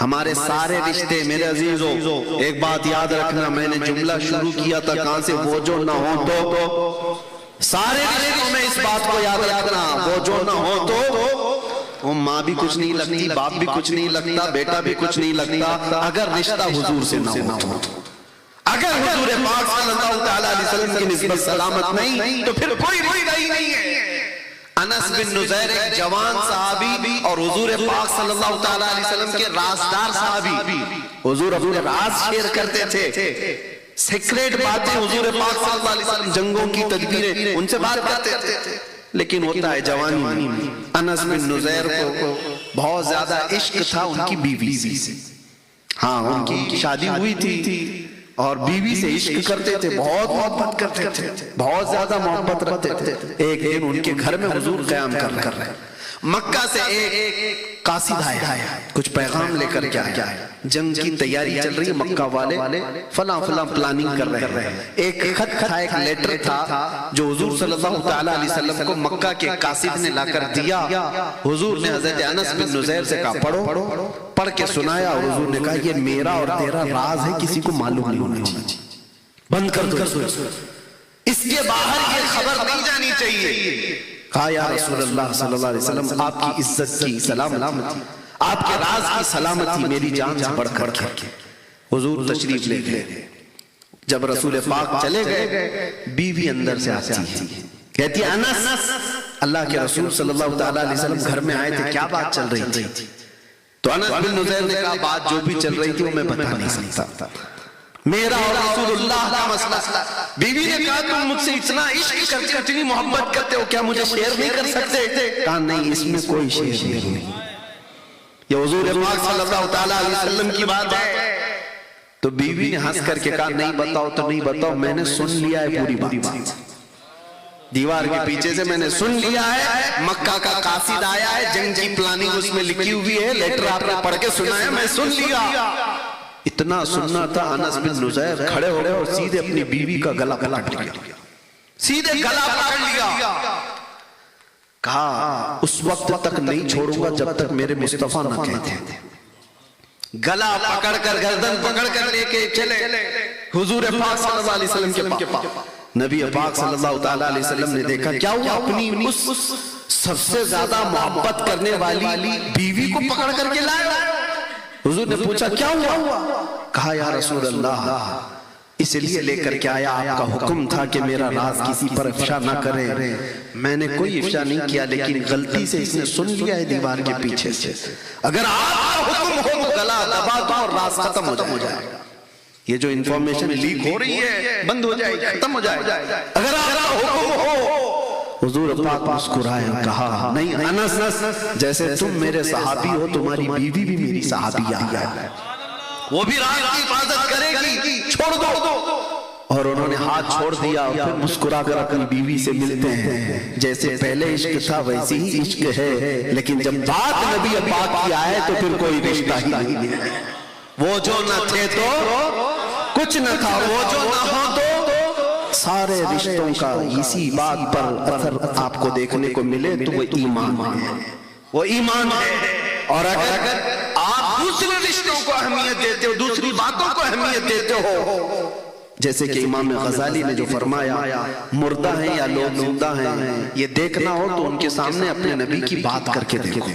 ہمارے سارے رشتے میرے عزیزوں ایک بات یاد رکھنا, میں نے جملہ شروع کیا تھا کہاں سے, وہ جو نہ ہو تو, سارے رشتوں میں اس بات کو یاد رکھنا, وہ جو نہ ہو تو وہ ماں بھی کچھ نہیں لگتی, باپ بھی کچھ نہیں لگتا, بیٹا بھی کچھ نہیں لگتا اگر رشتہ حضور سے نہ ہو. اگر حضور پاک صلی اللہ تعالیٰ علیہ وسلم کی نسبت سلامت نہیں تو پھر کوئی رشتہ ہی نہیں ہے. انس بن نزیر ایک جوان صحابی اور حضور پاک صلی اللہ تعالیٰ علیہ وسلم کے رازدار صحابی, حضور اپنے راز شیئر کرتے تھے, سیکریٹ باتیں حضور پاک صلی اللہ علیہ وسلم, جنگوں کی تدبیریں ان سے بات کرتے تھے. لیکن ہوتا ہے جوانی میں انس بن نزیر کو بہت زیادہ عشق تھا ان کی بیوی سے. ہاں ان کی شادی ہوئی تھی اور بیوی سے عشق کرتے تھے, بہت محبت کرتے تھے, بہت زیادہ محبت رکھتے تھے. ایک دن ان کے گھر میں حضور قیام کر رہے ہیں. مکہ سے ایک قاصد آیا, کچھ پیغام لے کر کیا ہے, جنگ کی تیاری چل رہی ہے, مکہ والے فلاں پلاننگ کر رہے ہیں. ایک خط تھا, ایک لیٹر تھا جو حضور صلی اللہ تعالیٰ علیہ وسلم کو مکہ کے قاصد نے لا کر دیا. حضور نے حضرت انس بن نزیر سے کہا پڑھو, پڑھ کے سنایا اور حضور نے کہا یہ میرا اور تیرا راز ہے, کسی کو معلوم نہیں ہونا چاہیے, بند کر دو, اس کے باہر یہ خبر نہیں جانی چاہیے. کہا یا رسول اللہ صلی اللہ علیہ وسلم آپ کی عزت کی سلامتی, آپ کے راز کی سلامتی میری جان سے بڑھ کر کے. حضور تشریف لے گئے. جب رسول پاک چلے گئے بیوی اندر سے آتی ہے, کہتی ہے انس اللہ کے رسول صلی اللہ تعالیٰ علیہ وسلم گھر میں آئے تھے, کیا بات چل رہی تھی؟ تو انس بن نزیر نے کہا بات جو بھی چل رہی تھی وہ میں بتا نہیں سکتا, میرا اور رسول اللہ کا مسئلہ. بیوی نے کہا تم مجھ سے اتنا عشق کرتے ہو, اتنی محبت کرتے ہو, کیا مجھے شیئر نہیں کر سکتے؟ کہا نہیں, اس میں کوئی شیئر نہیں, یہ حضور پاک صلی اللہ تعالیٰ علیہ وسلم کی بات ہے. تو بیوی نے ہنس کر کے کہا نہیں بتاؤ تو نہیں بتاؤ, میں نے سن لیا ہے پوری بات, دیوار کے پیچھے سے میں نے سن لیا ہے, مکہ کا قاصد آیا ہے, جنگ کی پلاننگ اس میں لکھی ہوئی ہے, لیٹر آپ نے پڑھ کے سنا ہے, میں سن لیا. اتنا سننا تھا, انس بن نزیر کھڑے ہو گئے اور سیدھے اپنی بیوی کا گلا پکڑ لیا, سیدھے گلا پکڑ لیا. کہا اس وقت تک نہیں چھوڑوں گا جب تک میرے مصطفیٰ نہ کہتے. گلا پکڑ کر گردن پکڑ کر لے کے چلے حضور پاک صلی اللہ علیہ وسلم کے پاس. نبی پاک صلی اللہ تعالیٰ علیہ وسلم نے دیکھا کیا ہوا, اپنی اس سب سے زیادہ محبت کرنے والی بیوی کو پکڑ کر کے لائے. حضور نے پوچھا کیا ہوا؟ کہا یا رسول اللہ اس لیے لے کر کے آیا, آپ کا حکم تھا کہ میرا راز کسی پر افشا نہ کرے, میں نے کوئی افشا نہیں کیا, لیکن غلطی سے اس نے سن لیا ہے دیوار کے پیچھے سے. اگر آپ کا حکم ہو تو گلا دبا دو اور راز ختم ہو جائے گا. یہ جو انفارمیشن لیک ہو رہی ہے بند ہو جائے گی, ختم ہو جائے گا. اگر آپ کا حکم ہو. حضور پاک مسکرائے, کہا نہیں انس, جیسے تم میرے صحابی ہو تمہاری بیوی بھی میری صحابیہ ہے, وہ بھی راز کی حفاظت کرے گی, چھوڑ دو. اور انہوں نے ہاتھ چھوڑ دیا اور پھر مسکرا کر اپنی بیوی سے ملتے ہیں. جیسے پہلے عشق تھا ویسی ہی عشق ہے، لیکن جب بات نبی پاک کی آئے تو پھر کوئی رشتہ ہی نہیں ہے. وہ جو نہ تھے تو کچھ نہ تھا، وہ جو نہ ہو تو سارے رشتوں کا اسی بات پر اثر آپ کو دیکھنے کو ملے تو وہ ایمان ہے، وہ ایمان ہے. اور اگر آپ دوسرے رشتوں کو اہمیت دیتے ہو، دوسری باتوں کو اہمیت دیتے ہو، جیسے کہ امام غزالی نے جو فرمایا مردہ ہیں یا لوگ زندہ ہیں یہ دیکھنا ہو تو ان کے سامنے اپنے نبی کی بات کر کے دیکھو.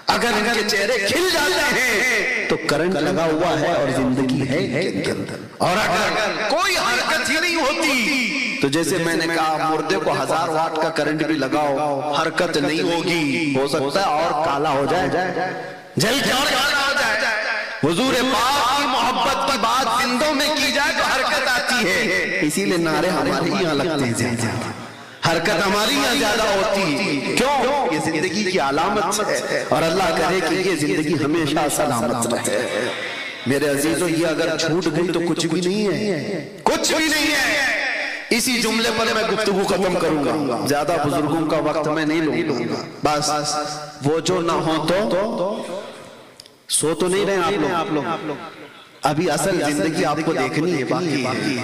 اگر ان کے چہرے کھل جاتے ہیں تو کرنٹ لگا ہوا ہے اور زندگی ہے ان کے اندر. اور اگر کوئی حرکت ہی نہیں ہوتی تو جیسے میں نے کہا مردے کو 1000 واٹ کا کرنٹ بھی لگاؤ حرکت نہیں ہوگی، ہو سکتا ہے اور کالا ہو جائے، جل کے اور کالا ہو جائے. حضور پاک کی محبت کی بات زندوں میں کی جائے تو حرکت آتی ہے. اسی لیے نعرے ہمارے یہاں لگتے ہیں زیادہ، حرکت ہماری یہاں زیادہ ہوتی ہے. کیوں؟ یہ زندگی کی علامت ہے اور اللہ کرے کہ یہ زندگی ہمیشہ سلامت رہے. میرے عزیزو یہ اگر چھوٹ گئی تو کچھ بھی نہیں ہے، کچھ بھی نہیں ہے. اسی جملے پر میں گفتگو ختم کروں گا، زیادہ بزرگوں کا وقت میں نہیں لوں گا. بس وہ جو نہ ہو تو سو تو نہیں رہے آپ لوگ، ابھی اصل زندگی آپ کو دیکھنی ہے، باقی ہے.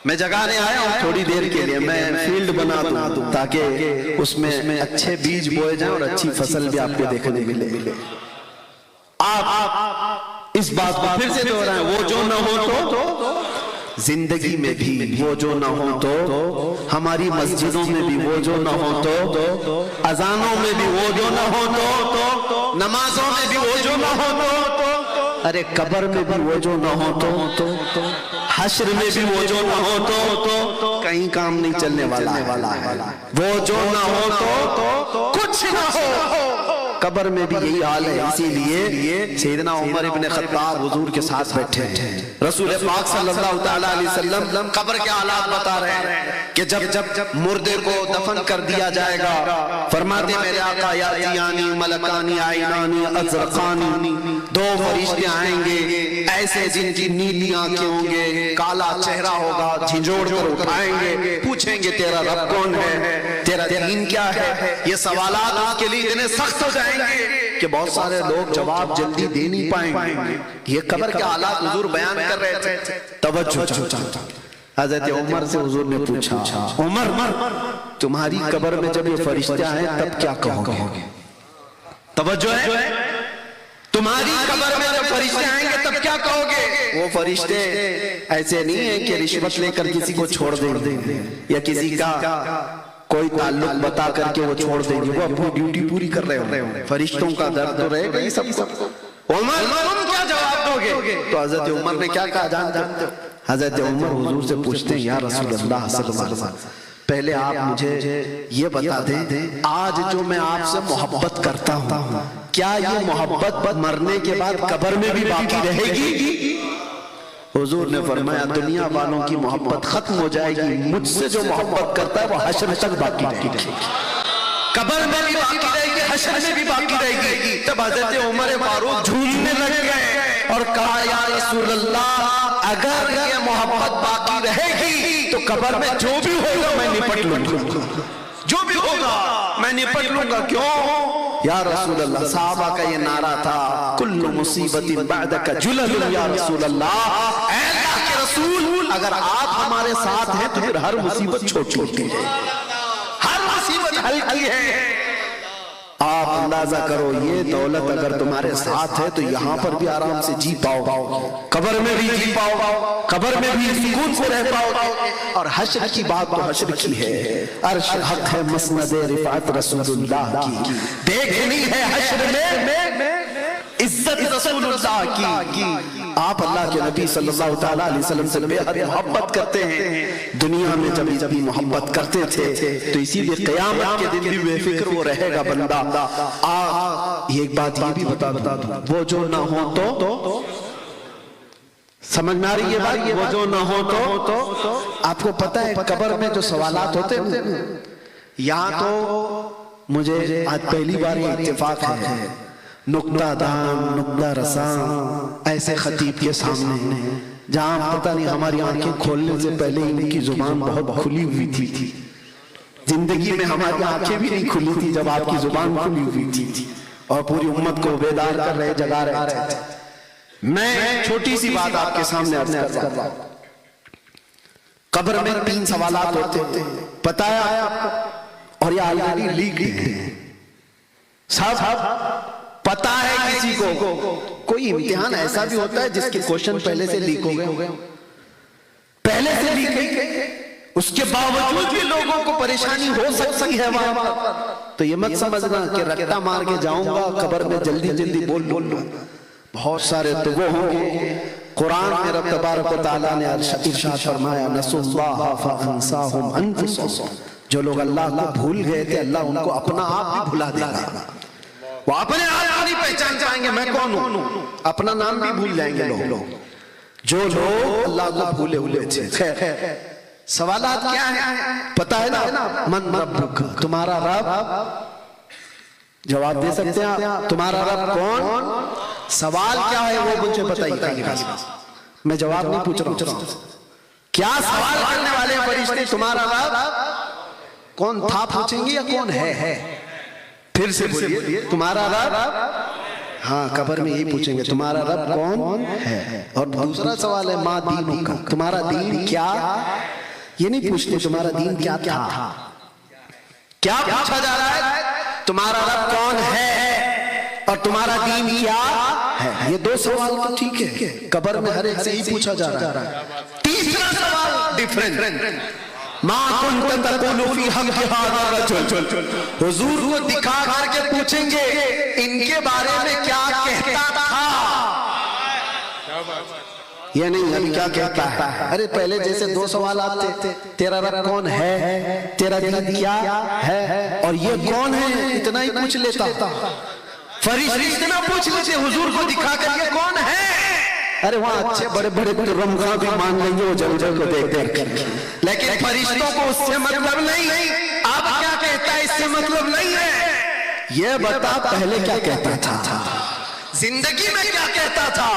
میں جگانے آیا ہوں تھوڑی دیر کے لیے، میں فیلڈ بنا دوں تاکہ اس میں اچھے بیج بوئے جائیں اور اچھی فصل بھی آپ کو دیکھنے ملے. آپ اس بات کو پھر سے دوہرائیں، وہ جو نہ ہو تو زندگی میں بھی وہ جو نہ ہو تو ہماری مسجدوں میں بھی وہ جو نہ ہو تو اذانوں میں بھی وہ جو نہ ہو تو نمازوں میں بھی وہ جو نہ ہو تو ارے قبر میں بھی وہ جو نہ ہو تو حشر میں بھی وہ جو نہ ہو تو کہیں کام نہیں چلنے والا ہے. وہ جو نہ ہو تو کچھ نہ ہو. قبر میں بھی یہی حال ہے. اسی لیے سیدنا عمر ابن خطاب حضور کے ساتھ بیٹھے ہیں. رسول پاک صلی اللہ تعالیٰ علیہ وسلم قبر کے حالات بتا رہے ہیں کہ جب مردے کو دفن کر دیا جائے گا فرماتے میرے آقا یاتیانی ملکانی عینانی ازرقانی، 2 فرشتے آئیں گے ایسے جن کی نیلی آنکھیں ہوں گے، کالا چہرہ ہوگا، جھنجھوڑ کر اٹھائیں گے، پوچھیں گے تیرا رب کون ہے، تیرا دین کیا ہے. یہ سوالات اس کے لیے اتنے سخت ہو جائیں گے کہ بہت سارے لوگ جواب جلدی دے نہیں پائیں گے. یہ قبر کے حالات حضور بیان کر رہے تھے. توجہ. حضرت عمر سے حضور نے پوچھا عمر تمہاری قبر میں جب یہ فرشتے آئیں تب کیا کہو گے؟ توجہ ہے، تمہاری قبر میں جب فرشتے آئیں گے تب کیا کہو گے؟ وہ فرشتے ایسے نہیں ہیں کہ رشوت لے کر کسی کو چھوڑ دیں گے یا کسی کا کوئی تعلق بتا کر کے وہ چھوڑ دیں گے، وہ اپنی ڈیوٹی پوری کر رہے ہوں. فرشتوں کا درد تو رہے گا یہ سب کو. عمر تم کیا جواب دو گے؟ تو حضرت عمر نے کیا کہا جانتے ہو؟ حضرت عمر حضور سے پوچھتے ہیں یا رسول اللہ صلی اللہ علیہ وسلم پہلے آپ مجھے یہ بتا دیں آج جو میں آپ سے محبت کرتا ہوں کیا یہ محبت مرنے کے بعد قبر میں بھی باقی رہے گی؟ حضور نے فرمایا دنیا والوں کی محبت ختم ہو جائے گی، مجھ سے جو محبت کرتا ہے وہ حشر تک باقی رہے گی. قبر میں بھی باقی رہے گی، حشر میں بھی باقی رہے گی. تب حضرت عمر فاروق جھومنے لگ گئے اور کہا یا رسول اللہ اگر یہ محبت باقی رہے گی تو قبر میں جو بھی ہوگا میں نپٹ لوں گا، جو بھی ہوگا میں نپٹ لوں گا. کیوں یا رسول اللہ؟ صحابہ کا یہ نعرہ تھا کل مصیبت بعدک جلل یا رسول اللہ، اے اللہ کے رسول اگر آپ ہمارے ساتھ ہیں تو پھر ہر مصیبت چھوٹی ہے، ہر مصیبت ہلکی ہے. آپ اندازہ کرو یہ دولت اگر تمہارے ساتھ ہے تو یہاں پر بھی آرام سے جی پاؤ، قبر میں بھی جی پاؤ، قبر میں بھی سکون سے رہ پاؤ. اور حشر کی بات تو حشر کی ہے، عرش حق ہے مسند رفعت رسول اللہ کی، دیکھنی ہے حشر میں عزت رسول اللہ کی. آپ اللہ کے نبی صلی اللہ تعالیٰ علیہ وسلم سے بے حد محبت کرتے ہیں. دنیا میں جب محبت کرتے تھے تو اسی لیے قیامت کے دن بھی بے فکر وہ رہے گا بندہ. یہ ایک بات یہ بھی بتا دوں وہ جو نہ ہو تو سمجھ میں آ رہی ہے بات، وہ جو نہ ہو تو آپ کو پتہ ہے قبر میں جو سوالات ہوتے ہیں یہاں تو مجھے آج پہلی بار یہ اتفاق ہے نقطہ دان نقطہ رساں ایسے خطیب کے سامنے جہاں پتہ نہیں ہماری آنکھیں کھولنے سے پہلے ان کی زبان بہت کھلی ہوئی تھی. زندگی میں ہماری آنکھیں بھی نہیں کھلی تھی جب آپ کی زبان کھلی ہوئی تھی اور پوری امت کو بیدار کر رہے, جگا رہے تھے. میں چھوٹی سی بات آپ کے سامنے عرض کر رہا ہوں. قبر میں 3 سوالات ہوتے ہیں, پتہ ہے آپ کو, اور یہ آلریڈی لیک ہیں. صاحب پتہ ہے کسی کو کوئی امتحان ایسا بھی ہوتا ہے جس کے کوشچن پہلے سے لیک ہو گئے, پہلے سے لیک ہے, اس کے باوجود بھی لوگوں کو پریشانی ہو سکتی ہے وہاں پر, تو یہ مت سمجھنا کہ رٹا مار کے جاؤں گا قبر میں جلدی جلدی بول لوں. بہت سارے تو وہ ہوں گے. قرآن میں رب تبارک و تعالیٰ نے ارشاد فرمایا نسوا اللہ فانساہم انفسہم, جو لوگ اللہ کو بھول گئے تھے اللہ ان کو اپنا آپ بھی بھلا دے گا. وہ اپنے آپ نہیں پہچان جائیں گے میں کون ہوں, اپنا نام بھی بھول جائیں گے لوگ جو لوگ اللہ کو بھولے ہوئے تھے. خیر سوالات کیا ہیں پتہ ہے نا؟ من ربک, تمہارا رب, جواب دے سکتے ہیں تمہارا رب کون؟ سوال کیا ہے وہ مجھے بتائیے. میں جواب نہیں پوچھ رہا ہوں, کیا سوال کرنے والے فرشتے تمہارا رب کون تھا پوچھیں گے یا کون ہے؟ پھر سے بولیے تمہارا رب, ہاں قبر میں یہی پوچھیں گے تمہارا رب کون ہے. اور دوسرا سوال ہے ما دینک, تمہارا دین کیا, یہ نہیں پوچھتے تمہارا دین کیا تھا, کیا پوچھا جا رہا ہے تمہارا رب کون ہے اور تمہارا دین کیا ہے. یہ 2 سوال تو ٹھیک ہے, قبر میں ہر ایک سے ہی پوچھا جا رہا ہے. تیسرا سوال ڈیفرنٹ, ما کنت تقول فی حق ھذا الرجل, حضور کو دکھا کر کے پوچھیں گے ان کے بارے میں کیا کہتا تھا. یہ نہیں ابھی کیا کہتا ہے, ارے پہلے جیسے 2 سوالات تھے, تیرا رب کون ہے, تیرا دین کیا ہے, اور یہ کون ہے, اتنا ہی پوچھ لیتا. فرشتے اتنا پوچھ لیتے حضور کو دکھا کر یہ کون ہے. ارے وہاں اچھے بڑے بڑے رمضان بھی مان لیں گے وہ جلجل کو دیکھ کر, لیکن فرشتوں کو اس سے مطلب نہیں. آپ کیا کہتا ہے اس سے مطلب نہیں ہے, یہ بتا پہلے کیا کہتا تھا, زندگی میں کیا کہتا تھا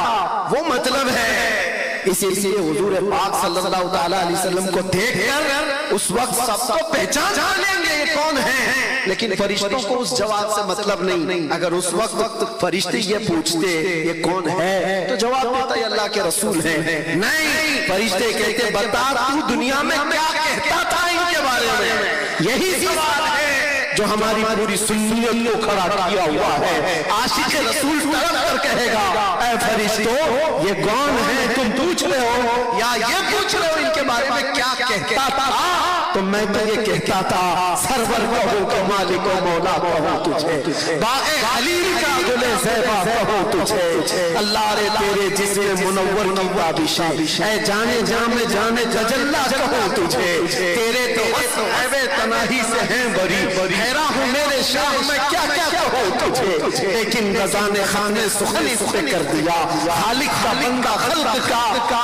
وہ مطلب ہے. اسی لیے حضور پاک صلی اللہ علیہ وسلم کو دیکھ کر اس وقت سب کو پہچان لیں گے یہ کون ہے, لیکن فرشتوں کو اس جواب سے مطلب نہیں. اگر اس وقت فرشتے یہ پوچھتے یہ کون ہے تو جواب دیتا یہ اللہ کے رسول ہیں. نہیں, فرشتے کہتے بتا تو دنیا میں کیا کہتا تھا ان کے بارے میں. یہی سوال ہے جو ہماری پوری سنیت کو کھڑا کیا ہوا ہے. عاشق رسول طرف کر کہے گا اے فرشتوں یہ کون ہے تم پوچھ رہے ہو یا یہ پوچھ رہے ہو ان کے بارے میں کیا کہتا تھا, تو میں تو یہ کہتا تھا سرور کہو کہ مالک و مولا کہو تجھے, باغ خلیل کا گل زیبا کہو تجھے, اللہ رے تیرے جسم منور کی تابش اے جانے جامع جانے تجلا کہو تجھے, تیرے تو وصف عیب تناہی سے ہیں بری, حیران ہوں میرے شاہ میں کیا کیا کہو تجھے, لیکن رضان خانے سخنی سخن کر دیا, خالق کا بندہ خلق کا آقا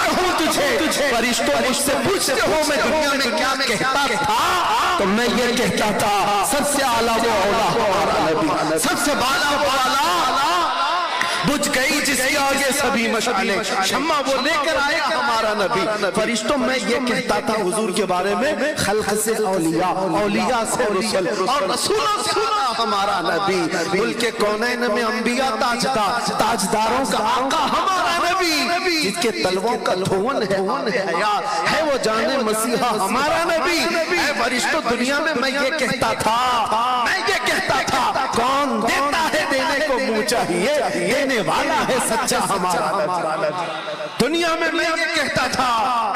کہوں تجھے. فرشتوں مجھ سے پوچھتے ہو میں دنیا میں کیا کہتا تھا, تو میں یہ کہتا تھا سب سے اعلیٰ وہ اولا ہمارا نبی, سب سے بالا وہ اعلیٰ, بجھ گئی جس کے آگے سبھی مشعلیں, شمع وہ لے کر آیا ہمارا نبی. فرشتوں میں یہ کہتا تھا حضور کے بارے میں خلق سے اولیاء, اولیاء سے رسل, اور رسولوں سے ہمارا نبی. ملک کونین میں انبیاء تاجدار, تاجداروں کا آقا ہمارا نبی, جس کے تلووں کا دھون ہے حیات ہے وہ جانے مسیحا ہمارا نبی. اے فرشتوں دنیا میں میں یہ کہتا تھا, میں یہ کہتا تھا کون دیتا ہے دینے کو منہ چاہیے, دینے والا ہے سچا ہمارا نبی. دنیا میں میں یہ کہتا تھا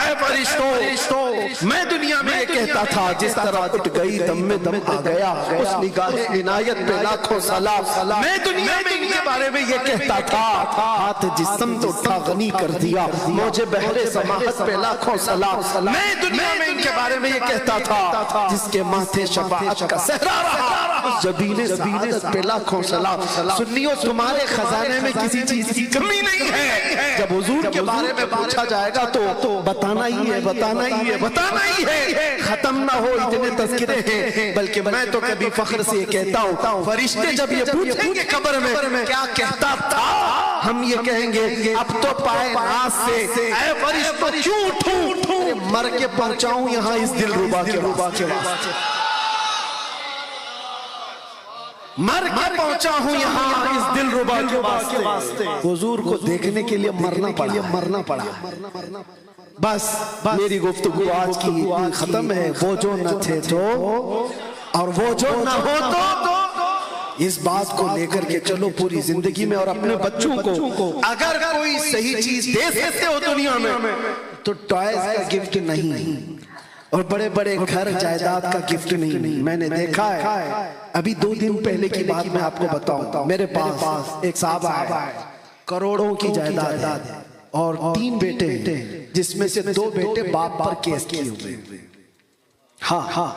اے فرشتوں, میں دنیا میں یہ کہتا تھا جس طرح اٹھ گئی دم میں دم آ گیا اس نگاہ عنایت پہ لاکھوں سلام. میں دنیا میں ان کے بارے میں یہ کہتا تھا ہاتھ جسم تو اٹھا غنی کر دیا موجے بحر سماحت پہ لاکھوں سلام. میں دنیا میں ان کے بارے میں یہ کہتا تھا جس کے ماتھے شفاعت کا صحرا رہا, زبین سعادت پہ لاکھوں سلام. سنیوں تمہارے خزانے میں کسی چیز کی کمی نہیں ہے. جب حضور کے بارے میں پوچھا جائے گا تو بتانا ہی ہے، بتانا ہی ہے، بتانا ہی ہے. ختم نہ ہو اتنے تذکرے ہیں. بلکہ میں تو کبھی فخر سے یہ کہتا ہوں، فرشتے جب یہ پوچھیں گے قبر میں کیا کہتا تھا، ہم یہ کہیں گے اب تو پائے ناز سے اے فرشتوں کیوں اٹھوں، مر کے پہنچاؤں یہاں اس دل ربا کے واسطے. مر کے پہنچا ہوں یہاں اس دل ربا کے واسطے. حضور کو دیکھنے کے لیے مرنا پڑا. بس میری گفتگو آج کی ختم ہے. وہ جو نہ تھے تو اور وہ جو نہ ہو تو اس بات کو لے کر کے چلو پوری زندگی میں. اور اپنے بچوں کو اگر کوئی صحیح چیز دے سکتے ہو دنیا میں تو ٹوائز کا گفٹ نہیں، اور بڑے بڑے گھر جائیداد کا گفٹ نہیں. میں نے دیکھا ہے ابھی 2 دن پہلے کی بات میں آپ کو بتاؤں. میرے پاس ایک صاحب آئے، کروڑوں کی جائیداد ہے اور 3 بیٹے ہیں، جس میں سے 2 بیٹے باپ پر کیس کیے ہوئے. ہاں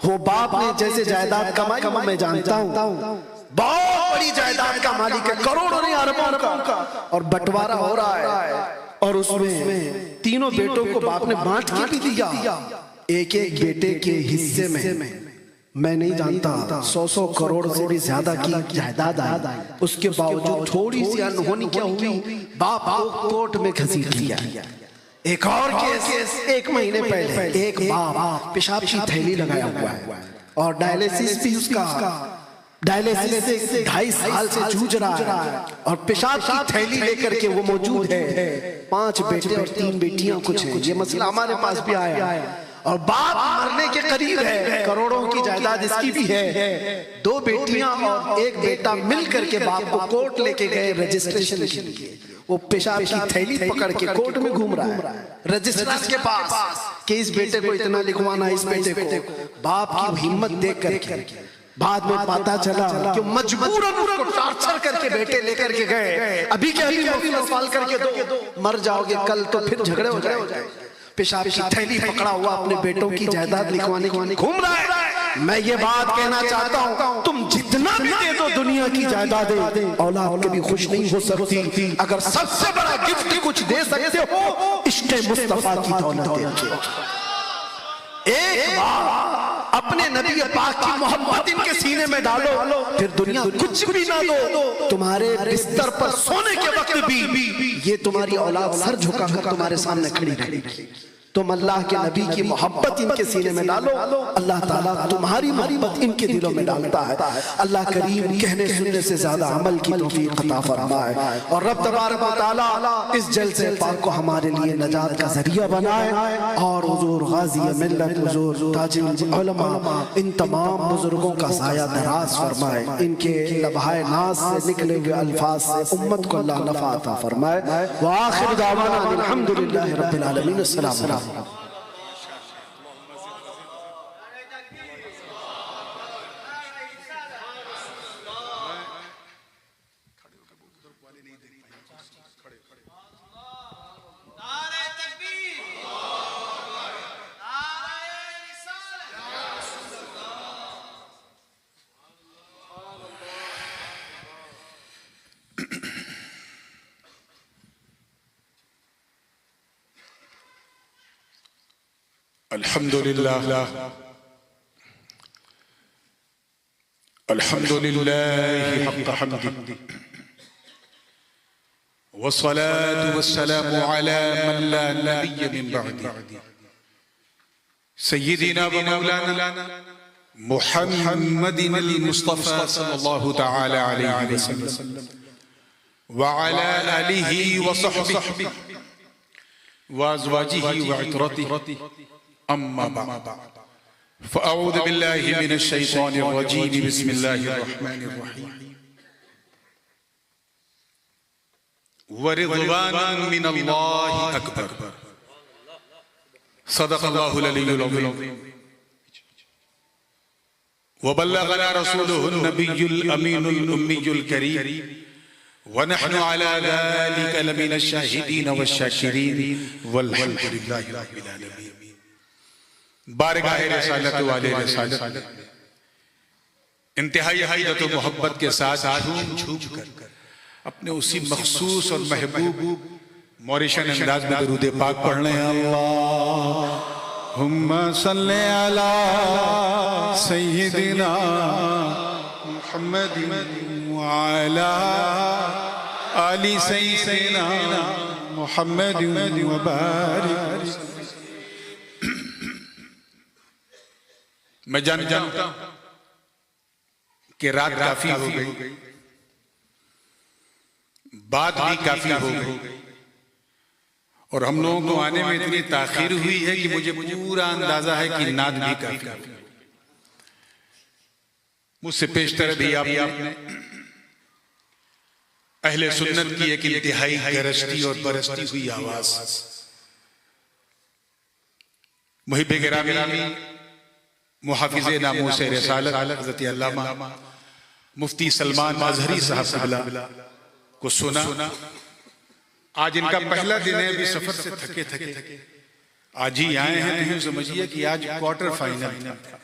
وہ باپ نے جیسے جائیداد کمائی میں جانتا ہوں، بہت بڑی جائیداد کا مالک ہے، کروڑوں نہیں اربوں کا، اور بٹوارا ہو رہا ہے. اور اس میں 3 بیٹوں کو باپ نے بانٹ کے بھی دیا. ایک بیٹے کے حصے میں نہیں جانتا 100 کروڑ سے بھی زیادہ کی جائیداد آئی. اس کے باوجود تھوڑی سی انہونی کیا ہوئی، باپ کو کورٹ میں گھسیٹ لیا. ایک اور کیس 1 مہینے پہلے، ایک باپ پیشاب کی تھیلی لگایا ہوا ہے اور ڈائلیسس بھی اس کا، ڈائلیسس سے 2.5 سال سے جوجھ رہا ہے اور پیشاب کی تھیلی لے کر کے وہ موجود ہے. 5 بیٹے اور 3 بیٹیاں کچھ ہیں. یہ مسئلہ ہمارے پاس بھی آیا اور باپ مرنے کے قریب ہے. کروڑوں کی جائیداد اس کی بھی ہے. 2 بیٹیاں اور 1 بیٹا مل کر کے باپ کو کورٹ لے کے گئے رجسٹریشن کے لیے. وہ پیشاب کی تھیلی پکڑ کے کورٹ میں گھوم رہا ہے رجسٹرار کے پاس کہ اس بیٹے کو اتنا لکھوانا، اس بیٹے کو. باپ کی ہمت دیکھ کر کے بعد میں پتا چلا کہ مجبوراً اس کو ٹارچر کر کے بیٹے لے کر کے گئے. ابھی کیا سوال کر کے دو، مر جاؤ گے کل تو پھر جھگڑے ہو جائے. پیشاب کی تھیلی پکڑا ہوا اپنے بیٹوں کی جائیداد لکھوانے گھوم رہا ہے. میں یہ بات کہنا چاہتا ہوں، تم جتنا بھی دے دو دنیا کی جائیدادیں، اولاد کبھی خوش نہیں ہو سکتی. اگر سب سے بڑا گفٹ کچھ دے سکتے ہو، عشق مصطفیٰ کی دولت دے. ایک بار اپنے نبی پاک کی محبت ان کے سینے میں ڈالو، پھر دنیا کچھ بھی نہ دو. تمہارے بستر پر سونے کے وقت بھی یہ تمہاری اولاد سر جھکا کر تمہارے سامنے کھڑی رہے گی. تم اللہ کے نبی کی محبت ان کے سینے میں ڈالو، اللہ تعالیٰ تمہاری محبت ان کے دلوں میں ڈالتا ہے. اللہ کریم کہنے سننے سے زیادہ عمل کی توفیق عطا فرمائے. اور رب تبارک و تعالیٰ اس جلسے پاک کو ہمارے لیے نجات کا ذریعہ بنائے. اور حضور غازی ملت، حضور تاج العلماء، ان تمام بزرگوں کا سایہ دراز فرمائے. ان کے لبہائے ناز سے نکلے ہوئے الفاظ سے امت کو اللہ نفع عطا فرمائے. وآخر دعوانا الحمدللہ رب العالمین. السلام علیکم. الحمد لله الحمد لله حق حمده والصلاة والسلام على من لا نبي من بعده سيدنا ومولانا محمد المصطفى صلى الله تعالى عليه وسلم وعلى آله وصحبه وأزواجه وعطرته. أما بعد فأعوذ بالله من الشيطان الرجيم. بسم الله الرحمن الرحيم. ورضوان من الله أكبر. صدق الله العلي العظيم. وبلغنا رسوله النبي الأمين الأمي الكريم. ونحن على ذلك لمن الشاهدين والشاكرين والحمد لله رب العالمين. بارگاہ رسالت والے رسالت انتہائی عقیدت و محبت کے ساتھ جھوم جھوم کر اپنے اسی مخصوص اور محبوب موریشن انداز میں درود پاک پڑھنے ہیں. اللہم صلی علی سیدنا محمد وعلی آل سیدنا محمد وبارک. میں جانتا ہوں کہ رات کافی ہو گئی، بات بھی کافی ہو گئی، اور ہم لوگوں کو آنے میں اتنی تاخیر ہوئی ہے کہ مجھے پورا اندازہ ہے کہ نعت بھی کافی. مجھ سے پیشتر بھی آپ نے اہل سنت کی ایک انتہائی گرجتی اور برستی ہوئی آواز، محب گرامی محافظ ناموس رسالت حضرت علامہ مفتی سلمان اظہری صاحب قبلہ کو سنا. آج ان کا پہلا دن ہے، ابھی سفر سے تھکے آج ہی آئے ہیں. تو سمجھئے کہ آج کوارٹر فائنل تھا،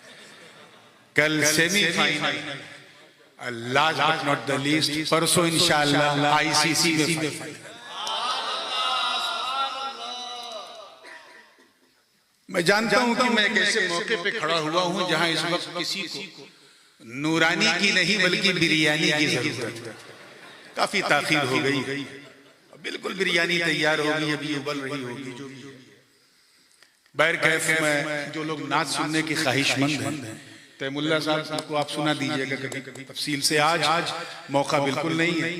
کل semi final, last but not the least پرسوں انشاءاللہ آئی سی سی میں فائنل. میں جانتا ہوں کہ میں ایک ایسے موقع پہ کھڑا ہوا ہوں جہاں اس وقت کسی کو نورانی کی نہیں بلکہ بریانی کی ضرورت ہے. کافی تاخیر ہو گئی، بالکل بریانی تیار ہوگی، ابھی ابل رہی ہوگی. بہرکیف میں جو لوگ نعت سننے کی خواہش مند ہیں، تیم اللہ صاحب کو آپ سنا دیجئے گا کبھی تفصیل سے. آج موقع بالکل نہیں ہے.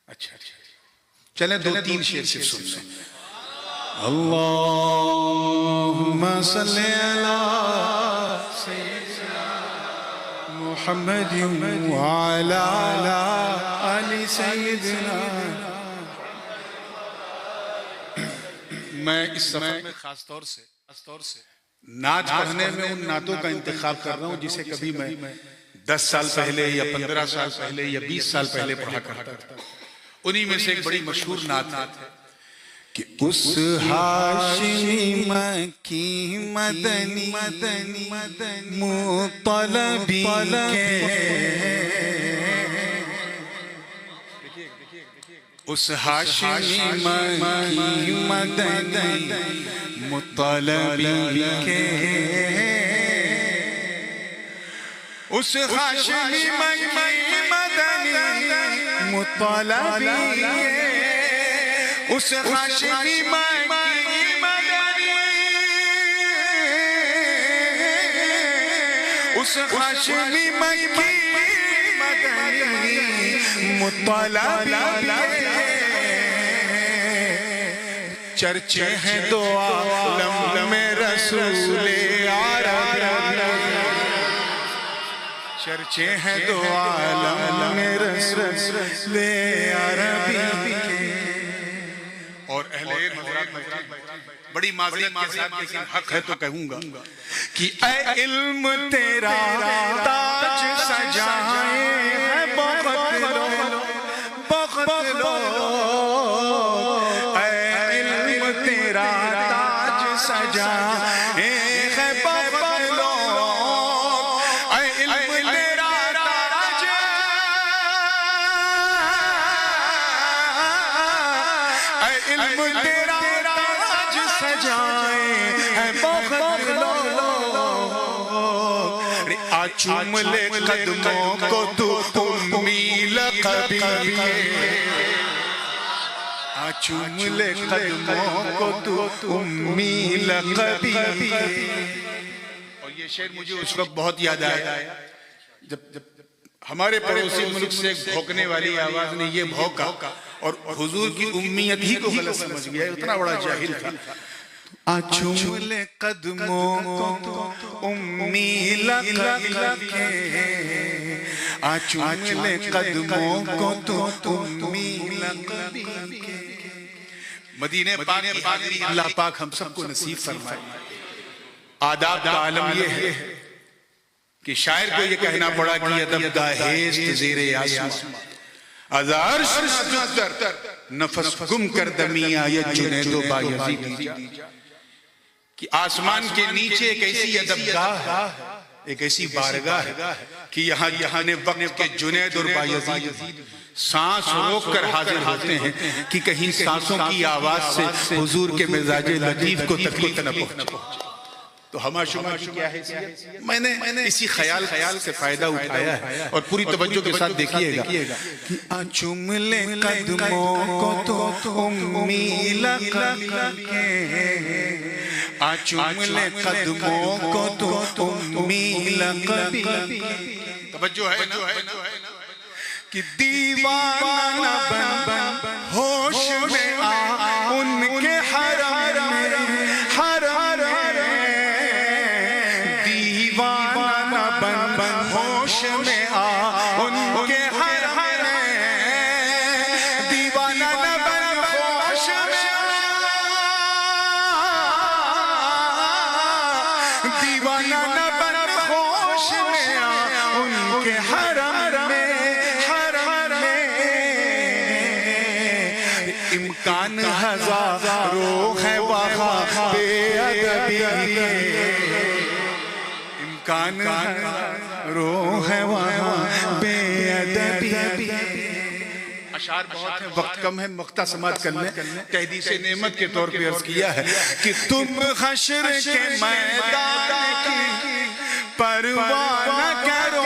اچھا چلیں دو تین شعر صرف سن لیں. اللہم صلی علی سیدنا محمد وعلی آل سیدنا. میں اس سفر میں خاص طور سے نعت پڑھنے میں ان نعتوں کا انتخاب کر رہا ہوں جسے کبھی میں 10 سال پہلے یا 15 سال پہلے یا 20 سال پہلے پڑھا کرتا تھا. انہی میں سے ایک بڑی مشہور نعت ہے کہ اس ہاشمی مکی مدنی مطلبی کے، اس ہاشمی مکی مدنی مطلبی کے، اس ہاشمی مکی مدنی مطلبی کے، اس ہاشمی مکی مدنی، اس ہاشمی مکی مدنی مطلبی کے، چرچے ہیں دو عالم میں رسول عربی، چرچے ہیں دو عالم میں رسول عربی کے. اور اہل حضرات بڑی معذرت کے ساتھ لیکن حق ہے تو کہوں گا کہ اے علم تیرا تاج سجائے ہے بخت لو بخت لو، اے علم تیرا تاج سجائے ہے بخت لو، اے علم تیرا تاج، اے علم تیرا تاج سجائے ہے بخت لو. چوم لے قدموں کو تو امی لقبی کے، چوم لے قدموں کو تو امی لقبی کے. اور یہ شعر مجھے اس وقت بہت یاد آیا جب ہمارے پڑوسی ملک سے ایک بھوکنے والی آواز نے یہ بھوکا اور حضور کی امیت ہی کو غلط سمجھ گیا. اتنا بڑا جاہل تھا. چوم لے قدموں کو تو امی لقبی کے، چوم لے قدموں کو تو امی لقبی کے. مدینہ پاک کی حاضری اللہ پاک ہم سب کو نصیب فرمائے. آداب کا عالم یہ ہے کہ شاعر کو یہ کہنا پڑا کہ ادب داہیست زیر آسمان، از عرش نفس نفس گم کر دمی آیت جنید و بایزید، کہ آسمان کے نیچے ایک ایسی ادبگاہ ہے، ایک ایسی بارگاہ ہے کہ یہاں نے وقت کے جنید اور بایزید سانس روک کر حاضر ہوتے ہیں کہ کہیں سانسوں کی آواز سے حضور کے مزاج لطیف کو تکلیف نہ پہنچے۔ تو ہما شما کی کیا حیثیت؟ میں نے اسی خیال سے فائدہ اٹھایا ہے اور پوری توجہ کے ساتھ دیکھیے گا کہ چوم لے قدموں کو تو امی لقب کے، چوم لے قدموں کو تو امی لقب کے، توجہ ہے نا، کہ دیوانہ بن ہوش میں آ ان کے حرم میں، دیوانہ بن ہوش میں آ ان کے حرم میں، دیوانہ بن ہوش میں آ، دیوانہ بن ہوش میں آ ان کے حرم میں، امکان ہزاروں ہے وہاں بے ادبی کے، امکان ہزاروں ہے وہاں بے ادبی کے۔ اشعار بہت ہیں، وقت کم ہے، مختصمات کرنے تحدیث نعمت کے طور پہ عرض کیا ہے کہ تم حشر کے میدان کی پرواہ نہ کرو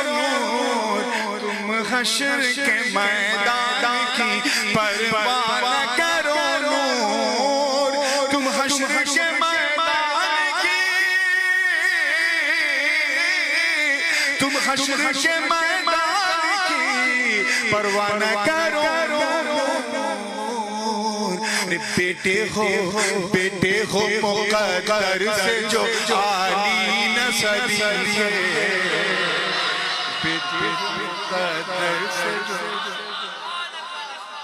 نور، تم حشر کے میدان کی پرواہ نہ کرو نور، تم حشر کے میدان کی، تم حشر کے میدان کی پرواہ نہ کرو نور، بیٹے ہو مقدر سے جو عالی نسبی کے، بیٹے ہو مقدر سے جو،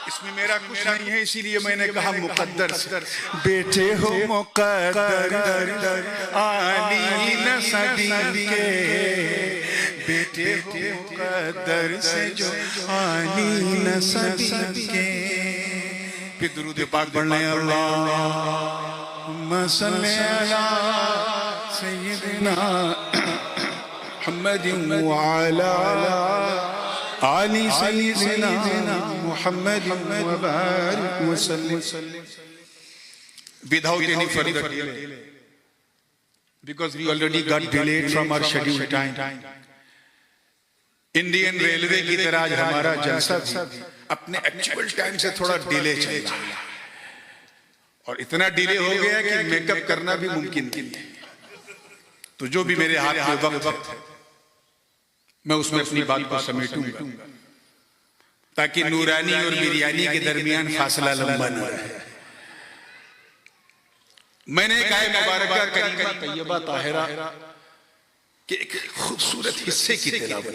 اس میں میرا کچھ نہیں ہے اسی لیے میں نے کہا مقدر سے، بیٹے ہو مقدر عالی نسبی کے، بیٹے ہو مقدر سے جو عالی نسبی کے۔ پھر درود پاک پڑھ لیں، اللہم صلی علی سیدنا محمد وعلی آل سیدنا محمد وبارک وسلم۔ Without any further delay, because we already got delayed from our scheduled time, Indian railway کی طرح آج ہمارا جلسہ بھی اپنے ایکچول ٹائم سے تھوڑا ڈیلے چل رہا ہے، اور اتنا ڈیلے ہو گیا کہ میک اپ کرنا بھی ممکن نہیں ہے۔ تو جو بھی میرے ہاتھ میں وقت ہے میں اس میں اپنی بات کو سمیٹوں گا تاکہ نورانی اور بریانی کے درمیان فاصلہ لمبا نہ رہے۔ میں نے ایک آیت مبارکہ کریمہ طیبہ طاہرہ کہ ایک خوبصورت حصے کی تلاوت کی۔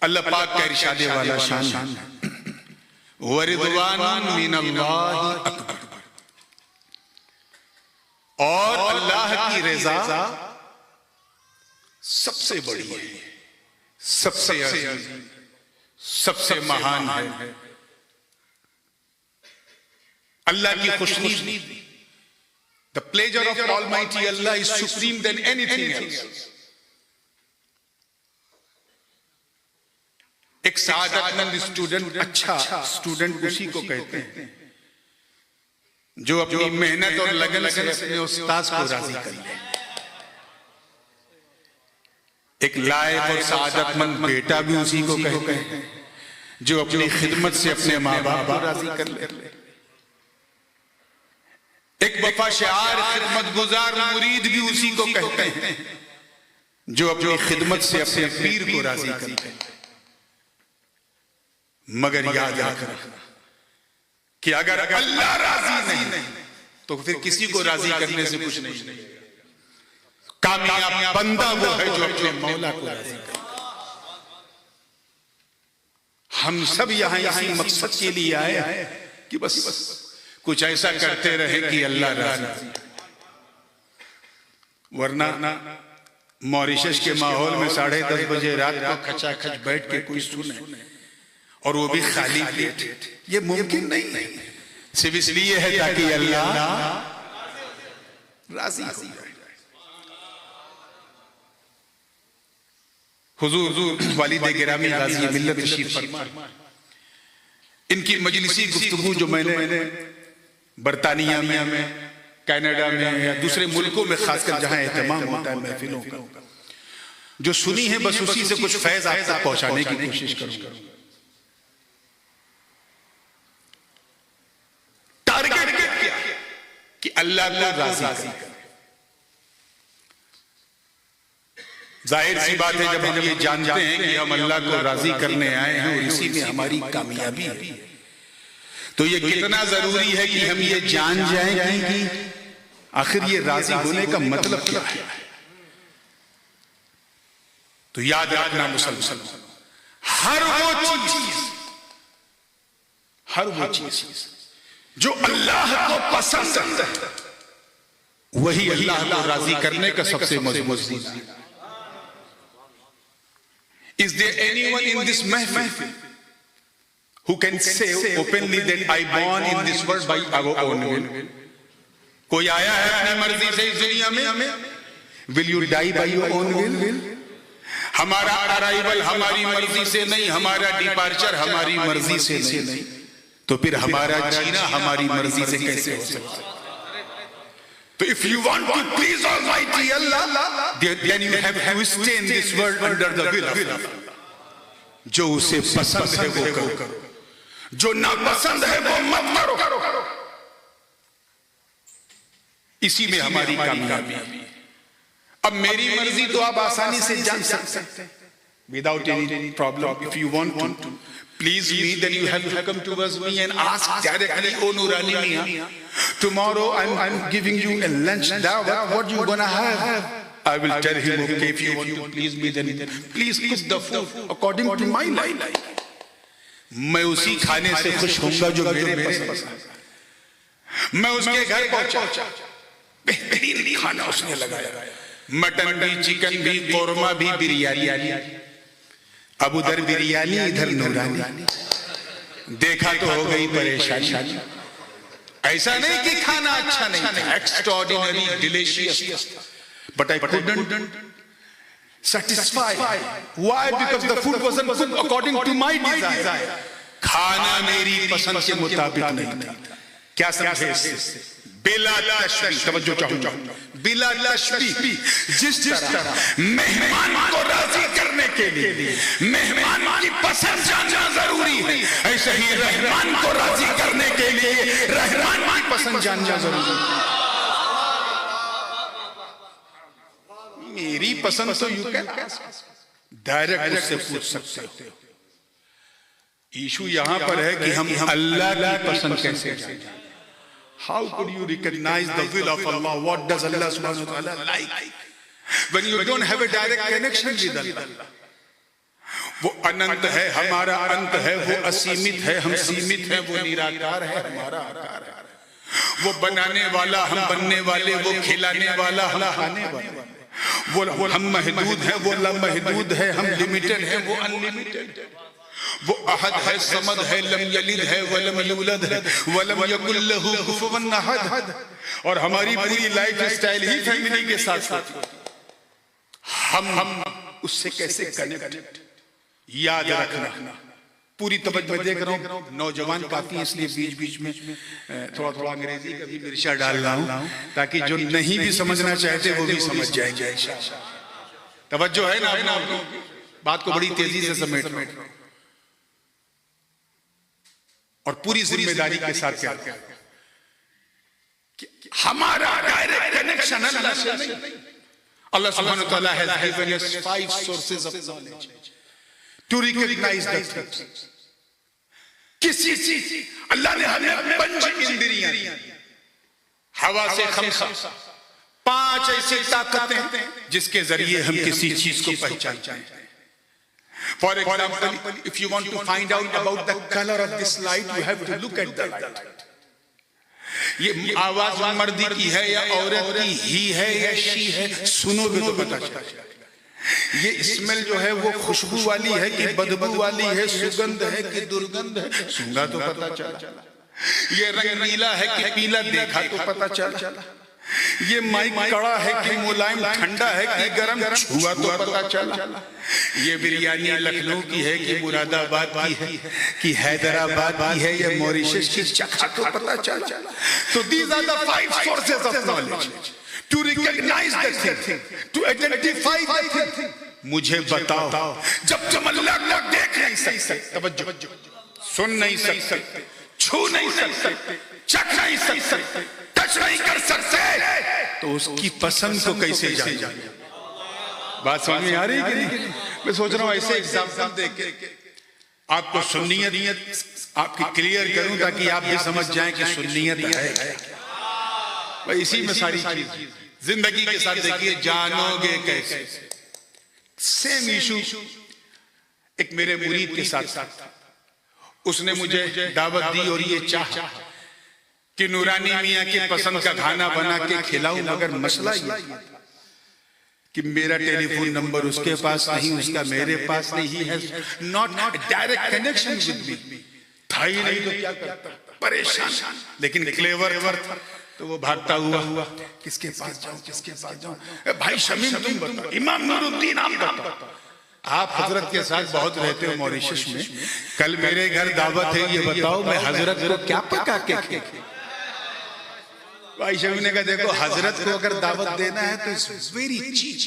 اللہ پاک کا ارشاد والا شان ہے، وَرِضْوَانٌ مِّنَ اللَّهِ أَكْبَرُ، اور اللہ کی رضا سب سے بڑی ہے، سب سے عظیم، سب سے مہان ہے۔ اللہ کی خوشنودی، the pleasure of Almighty Allah is supreme than anything else۔ ایک سعادت مند اسٹوڈنٹ، اچھا اسٹوڈنٹ اسی کو کہتے ہیں جو اپنی محنت اور لگن سے اپنے استاذ کو راضی کر لے۔ ایک لائق اور سعادت مند بیٹا بھی اسی کو کہتے ہیں جو اپنی خدمت سے اپنے ماں باپ کو راضی کر لے۔ ایک وفا شعار خدمت گزار مرید بھی اسی کو کہتے ہیں جو اپنی خدمت سے اپنے پیر کو راضی کر لے۔ مگر یاد رکھنا کہ اگر اللہ راضی نہیں تو پھر کسی کو راضی کرنے سے کچھ نہیں۔ کامیاب بندہ وہ ہے جو اپنے مولا کو راضی کرے۔ ہم سب یہاں اسی مقصد کے لیے آئے ہیں کہ بس کچھ ایسا کرتے رہے کہ اللہ راضی، ورنہ موریشس کے ماحول میں 10:30 بجے رات کو کھچا کھچ بیٹھ کے کوئی سنے اور وہ بھی خالی پیٹ، یہ ممکن نہیں ہے۔ صرف اس لیے ہے تاکہ اللہ راضی ہو جائے. حضور والد گرامی غازی ملت تشریف فرما. ان کی مجلسی گفتگو جو میں نے برطانیہ میں، کینیڈا میں یا دوسرے ملکوں میں خاص کر جہاں اہتمام ہوتا ہے محفلوں کا، جو سنی ہے بس اسی سے کچھ فیض آپ تک پہنچانے کی کوشش کروں گا. ٹارگٹ کیا کہ اللہ کو راضی کرے. ظاہر سی بات ہے جب ہم یہ جانتے ہیں کہ ہم اللہ کو راضی کرنے آئے ہیں اور اسی میں ہماری کامیابی ہے، تو یہ کتنا ضروری ہے کہ ہم یہ جان جائیں کہ آخر یہ راضی ہونے کا مطلب کیا ہے. تو یاد رکھنا مسلمان، ہر وہ چیز جو اللہ کو پسند ہے وہی اللہ کو راضی کرنے کا سب سے مضبوط ذریعہ ہے. Is there anyone in this mahfil who can say openly that I born in this world by our own will? کوئی آیا ہے اپنی مرضی سے اس دنیا میں؟ Will you die by your own will? ہمارا ارائیول ہماری مرضی سے نہیں، ہمارا ڈیپارچر ہماری مرضی سے نہیں، تو پھر ہمارا جینا ہماری مرضی سے کیسے ہو سکتا ہے؟ So if you want to please Almighty Allah, then you have to stay in this world under the will of Allah. جو اسے پسند ہے وہ کرو، جو ناپسند ہے وہ مت کرو. اسی میں ہماری کامیابی ہے. اب میری مرضی تو آپ آسانی سے جان سکتے ہیں without any problem. If you want to please me, then you have to come towards me and ask directly, oh Nurani Mia, tomorrow I'm giving you a lunch dawah, what you gonna have? I will tell him, okay, if you want to please me, then please cook the food according to my life. میں اسی کھانے سے خوش ہوں گا جو میرے پسند ہے. میں اس کے گھر پہنچا، بہترین کھانا اس نے لگایا، مٹن بھی، چکن بھی، قورمہ بھی، بریانی. اب ادھر بریانی ادھر نورانی. دیکھا تو ہو گئی پریشانی. ایسا نہیں کہ کھانا اچھا نہیں تھا، ایکسٹراڈینری delicious, but I couldn't satisfy. Why? Because the food wasn't cooked according to my desire. کھانا میری پسند کے مطابق نہیں تھا. کیا سمجھے اس سے؟ بلا تشبیہ، توجہ چاہوں، بلا تشبیہ. جس طرح مہمان کو راضی کرنے کے لیے مہمان کی پسند جاننا ضروری ہے، ایسے ہی رحمان کو راضی کرنے کے لیے رحمان کی پسند جاننا ضروری ہے. میری پسند تو یو کین ڈائریکٹ اس سے پوچھ سکتے ہو. ایشو یہاں پر ہے کہ ہم اللہ کی پسند کیسے جانیں. How could you recognize the will of Allah? What does Allah subhanahu wa ta'ala like? When you don't have a direct connection with Allah. وہ اننت ہے، ہمارا انت ہے، وہ اسیمت ہے، ہم سیمت ہیں، وہ نیراکار ہے، ہمارا آکار ہے. وہ بنانے والا، ہم بننے والے، وہ کھلانے والا، ہم کھانے والے. وہ ہم محدود ہیں، وہ لامحدود ہے، ہم لمیٹڈ ہیں، وہ انلیمیٹڈ. وہ احد ہے، صمد ہے، لم یلد ہے ولم یولد ہے ولم یکن لہ کفوا احد. اور ہماری پوری لائف سٹائل ہی فیملی کے ساتھ ہوتی. ہم اس سے کیسے کنیکٹ؟ یاد رکھنا. پوری توجہ میں دیکھ رہا ہوں نوجوان کافی ہیں، اس لیے بیچ بیچ میں تھوڑا انگریزی کا بھی مرچا ڈال رہا ہوں تاکہ جو نہیں بھی سمجھنا چاہتے وہ بھی سمجھ جائیں گے. توجہ ہے نا آپ لوگوں کی؟ بات کو بڑی تیزی سے سمیٹ رہا ہوں اور پوری ذمہ داری کے ساتھ کیا کہ ہمارا ڈائریکٹ کنیکشن اللہ سے نہیں. اللہ سبحانہ وتعالی has given us 5 sources of knowledge to recognize the truth. کسی چیز اللہ نے ہمیں 5 اندریاں، ہوا سے خمسہ، 5 ایسی طاقتیں جس کے ذریعے ہم کسی چیز کو پہچانتے ہیں. For example, if you want to find out about the color of this light, you have to look at the light. یہ آواز مردی کی ہے یا عورت کی ہی ہے یا شی ہے، سنو گے تو پتہ چلے گا. یہ اسمیل جو ہے وہ خوشبو والی ہے کہ بدبو والی ہے، سگندھ ہے کہ درگندھ ہے، سنگا تو پتہ چلا. یہ رنگ نیلا ہے کہ پیلا دیکھا تو پتا چلا، یہ مائک کڑا ہے کہ ملائم ٹھنڈا ہے کہ گرم چھوا تو پتا چلا، یہ بریانی لکھنؤ کی ہے کہ مراد آباد کی ہے کہ حیدرآباد کی ہے یا موریشس کی چکھا تو پتا چلا۔ So these are the 5 sources of knowledge to recognize the thing, to identify the thing۔ مجھے بتاؤ جب اللہ کو دیکھ نہیں سکتے، توجہ، سن نہیں سکتے، چھو نہیں سکتے، چکھ نہیں سکتے، ٹچ نہیں کر سکتے، تو اس کی پسند کو کیسے جائیں؟ بات سمجھ میں آ رہی ہے کہ نہیں؟ میں سوچ رہا ہوں ایسے ایگزامپل دے کے آپ کو سنیت آپ کی کلیئر کروں تاکہ آپ بھی سمجھ جائیں کہ سنیت ہے۔ اسی میں ساری چیز زندگی کے ساتھ دیکھیے، جانو گے کیسے؟ سیم ایشو ایک میرے مرید کے ساتھ تھا، اس نے مجھے دعوت دی اور یہ چاہا کہ نورانی میاں کی پسند کا کھانا بنا کے کھلاؤں، مگر مسئلہ یہ تھا کہ میرا ٹیلی فون نمبر اس کے پاس نہیں، اس کا میرے پاس نہیں ہے، not direct connection with me، تھا ہی نہیں تو کیا کرتا، پریشان، لیکن کلیور تھا، تو وہ بھاگتا ہوا کس کے پاس جاؤں، بھائی شمیم تم بتاؤ، امام نور الدین آپ بتاؤ۔ آپ حضرت کے ساتھ بہت رہتے ہو موریشس میں، کل میرے گھر دعوت ہے، یہ بتاؤ میں حضرت کو کیا پکا کے کھلاؤں؟ بھائی شمیم نے کہا دیکھو حضرت کو اگر دعوت دینا ہے تو it's very cheap،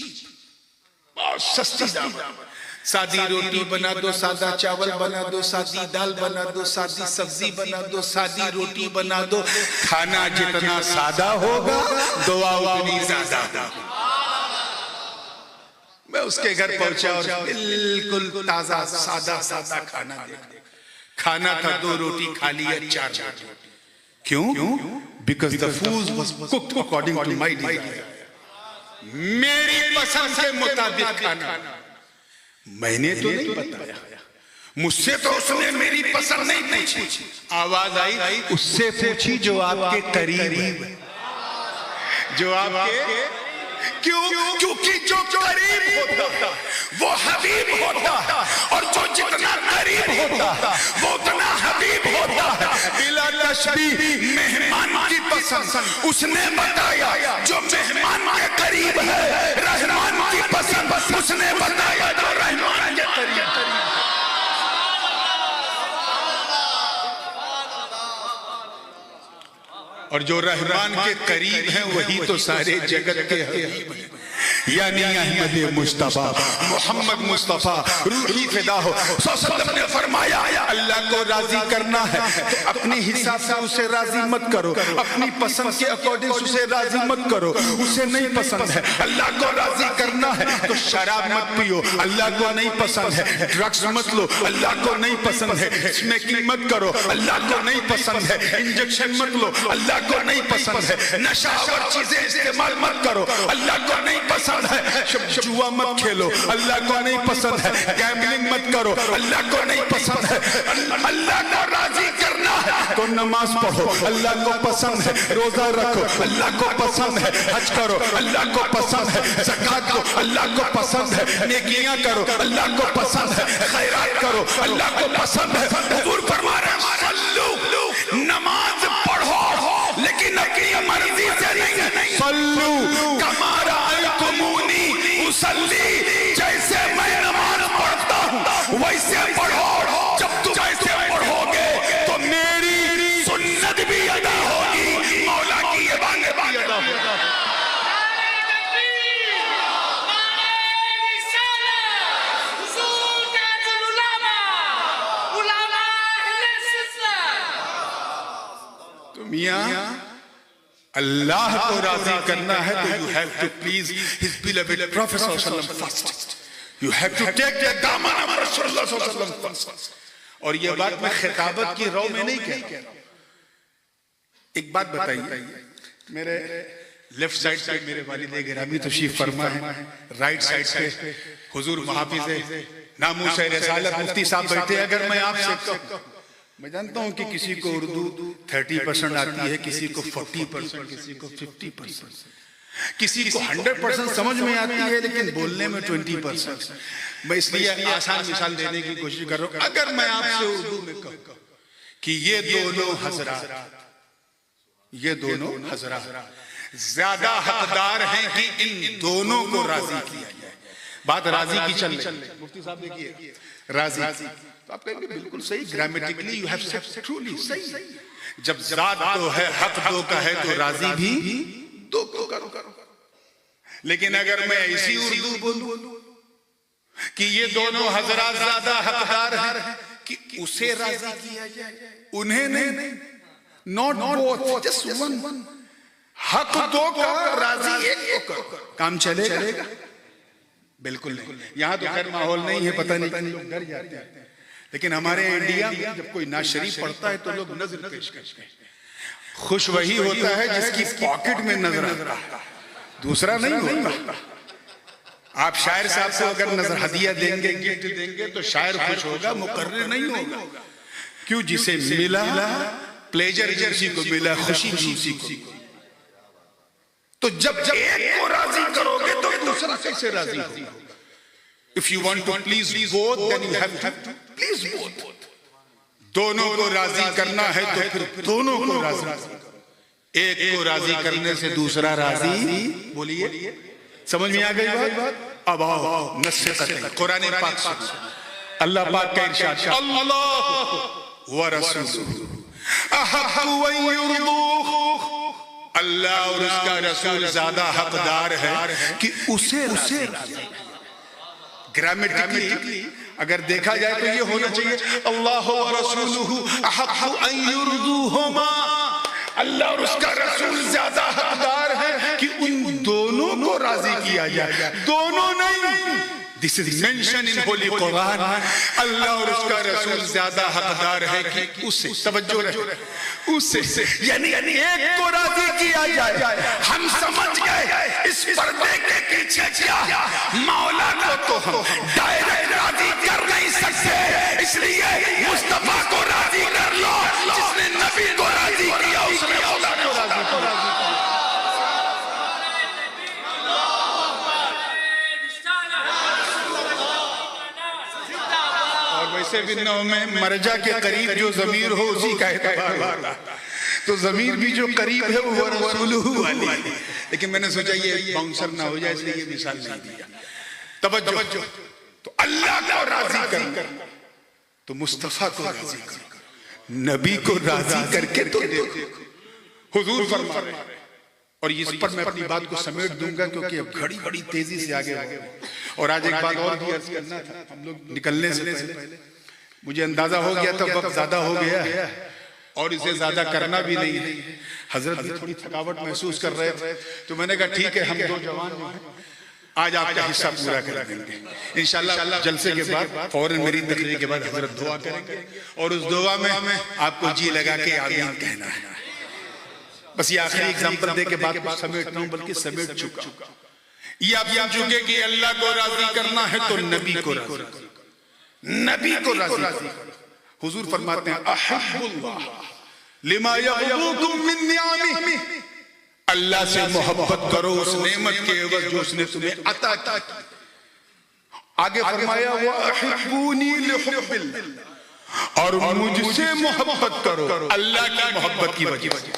بہت سستی دعوت، سادی روٹی بنا دو، سادہ چاول بنا دو، سادی دال بنا دو، سادی سبزی بنا دو، سادی روٹی بنا دو، کھانا جتنا سادہ ہوگا دعا اتنی زیادہ۔ میں اس کے گھر پہنچا اور بالکل تازہ سادہ کھانا دیکھا، کھانا تھا 2 روٹی کھا لیا 4 روٹی، کیوں؟ Because the food was cooked according to my desire، میری پسند کے مطابق کھانا، میں نے تو نہیں بتایا، مجھ سے تو اس نے میری پسند نہیں پوچھی، آواز آئی اس سے پوچھی جو آپ کے قریب ہے، جو آپ کے، کیونکہ جو قریب ہوتا وہ حبیب ہوتا، اور جو جتنا قریب ہوتا وہ اتنا حبیب ہوتا۔ بلا تشبیہ مہمان کی پسند اس نے بتایا جو مہمان کے قریب ہے، رحمان کی پسند اس نے بتایا جو رحمان کے قریب ہے۔ اور جو رحمان کے قریب ہیں وہی تو سارے جگت کے حبیب ہیں، یعنی احمد مصطفیٰ محمد مصطفیٰ روحی فدا ہو صلی اللہ علیہ وسلم نے فرمایا اللہ کو راضی کرنا ہے تو اپنی حساب سے اسے راضی مت کرو، اپنی پسند کے اکارڈنگ اسے راضی مت کرو، اسے نہیں پسند ہے اللہ کو راضی کرنا ہے تو شراب مت پیو، اللہ کو نہیں پسند ہے، ڈرگز مت لو، اللہ کو نہیں پسند ہے، اسمیکنگ مت کرو، اللہ کو نہیں پسند ہے، انجیکشن مت لو، اللہ کو نہیں پسند ہے، نشہ آور چیزیں استعمال مت کرو، اللہ کو نہیں پسند ہے، جوا مت کھیلو، اللہ کو نہیں پسند ہے، گیمبلنگ مت کرو، اللہ کو نہیں پسند ہے۔ اللہ کو راضی کرنا ہے تو نماز پڑھو، اللہ کو پسند ہے، روزہ رکھو، اللہ کو پسند ہے، حج کرو، اللہ کو پسند ہے، زکوٰۃ دو، اللہ کو پسند ہے، نیکیاں کرو، اللہ کو پسند ہے، خیرات کرو، اللہ کو پسند ہے۔ حضور فرما رہے ہیں صلو، نماز پڑھو لیکن اپنی مرضی سے نہیں، صلو کما رأیتمونی اصلی، جیسے میں نماز پڑھتا ہوں ویسے پڑھو، جب تم ایسے پڑھو گے تو میری سنت بھی ادا ہوگی، مولا کی عبادت بھی ادا ہوگی۔ میاں اللہ کو راضی کرنا ہے تو you have to please his beloved Prophet صلی اللہ علیہ وسلم first. You have to take the دامن of رسول اللہ صلی اللہ علیہ وسلم first. اور یہ بات میں خطابت کی رو میں نہیں کہہ رہا ہوں۔ ایک بات بتائیے، میرے لیفٹ سائڈ پہ میرے والد گرامی تشریف فرما ہے، رائٹ سائڈ پہ حضور محافظ ناموس رسالت مفتی صاحب بیٹھے، اگر میں آپ سے کہوں، میں جانتا ہوں کہ کسی کو اردو 30% آتی ہے، کسی کو 40%، کسی کو 50%، کسی کو 100% سمجھ میں آتی ہے لیکن بولنے میں 20%۔ میں اس لیے آسان مثال دینے کی کوشش کر رہا ہوں، اگر میں آپ سے اردو میں کہوں کہ یہ دونوں حضرات زیادہ حقدار ہیں کہ ان دونوں کو راضی کیا جائے. بات راضی کی چل رہی. مفتی صاحب دیکھیے راضی تو آپ کہیں گے بالکل صحیح, grammatically you have said truly صحیح. جب ذات دو ہے, حق دو کا ہے, تو راضی بھی دو کو کرو. لیکن اگر میں ایسی اردو بولوں کہ یہ دونوں حضرات زیادہ حقدار ہیں کہ اسے راضی کیا جائے, انہیں نہیں, not both, just one. حق دو کا, راضی ایک کو کر, کام چلے گا؟ بالکل نہیں. یہاں تو خیر ماحول نہیں ہے, پتہ نہیں لوگ ڈر جاتے ہیں. لیکن ہمارے انڈیا میں جب کوئی نعت شریف پڑھتا ہے تو لوگ نظر پیش کرتے ہیں. خوش وہی ہوتا ہے جس کی پاکٹ میں نظر آتا ہے, دوسرا نہیں ہوتا. آپ شاعر صاحب سے اگر نظر ہدیہ دیں گے, گفٹ دیں گے, تو شاعر خوش ہوگا, مقرر نہیں ہوگا. کیوں؟ جسے ملا پلیجر اسی کو ملا, خوشی اسی کو. تو جب ایک کو راضی کرو گے تو دوسرا کیسے راضی ہوگا؟ If you want to please both, then you have to please both. دونوں کو راضی کرنا ہے تو پھر دونوں کو راضی کرو. ایک کو راضی کرنے سے دوسرا راضی, بولیے سمجھ میں آ گئی بات؟ اب آؤ نص قطعی قرآن پاک سے اللہ پاک کا ارشاد, اللہ ورسولہ احق ان یرضوہ, اللہ اور اس کا رسول زیادہ حقدار ہے کہ اسے راضی. گرامیٹیکلی اگر دیکھا جائے تو یہ ہونا چاہیے اللہ ورسولہ احق ان یرضوہما, اللہ اور اس کا رسول زیادہ حقدار ہے کہ ان دونوں کو راضی کیا جائے, دونوں نہیں. This is mentioned in Holy Quran. اللہ اور اس کا رسول زیادہ حقدار ہے کہ اسے, توجہ رہے, اسے یعنی ایک کو راضی کیا جائے. ہم سمجھ گئے اس پردے کے پیچھے کیا, مولا کو تو ہم ڈائریکٹ راضی کر نہیں سکتے, اس لیے مصطفیٰ کو راضی کر لو. جس نے نبی کو راضی کیا اس نے مولا کو راضی کیا. ویسے بھی نو میں مرجع کے قریب جو ضمیر ہو اسی کا اعتبار ہوتا, تو ضمیر بھی جو قریب ہے وہ رسولہ والی. لیکن میں نے سوچا یہ باؤنسر نہ ہو جائے, اس لیے یہ مثال نہیں دیا. توجہ, تو اللہ کو راضی کرنا تو مصطفیٰ کو راضی کرنا, نبی کو راضی کر کے تو دیکھو. حضور فرما رہے ہیں, اور اس پر میں اپنی بات کو سمیٹ دوں گا کیونکہ اب گھڑی بڑی تیزی سے آگے ہو. اور آج ایک بات اور بھی عرض کرنا تھا, ہم لوگ نکلنے سے پہلے مجھے اندازہ ہو گیا تھا وقت زیادہ ہو گیا ہے اور اسے زیادہ کرنا بھی نہیں ہے. حضرت بھی تھوڑی تھکاوٹ محسوس کر رہے تھے, تو میں نے کہا ٹھیک ہے, ہم دو جوان ہیں, آج آپ کا حصہ پورا کر دیں گے انشاءاللہ. جلسے کے بعد فوراً میری تقریر کے بعد حضرت دعا کریں گے, اور اس دعا میں آپ کو جی لگا کے آمین کہنا ہے. بس یہ آخری ایگزامپل دے کے بات کو سمیٹنا ہوں, بلکہ سمیٹ چکا. یہ آپ سمجھ چکے کہ اللہ کو راضی کرنا ہے تو نبی کو راضی کرو, نبی کو راضی کرو. حضور فرماتے ہیں احب اللہ لما یغبوکم من نعمہ, اللہ سے محبت کرو اس نعمت کے عوض جو اس نے تمہیں عطا کی. آگے فرمایا وَأَحِبُّونِي لِحُبِّ اللَّهِ, اور مجھ سے محبت کرو اللہ کی محبت کی وجہ سے.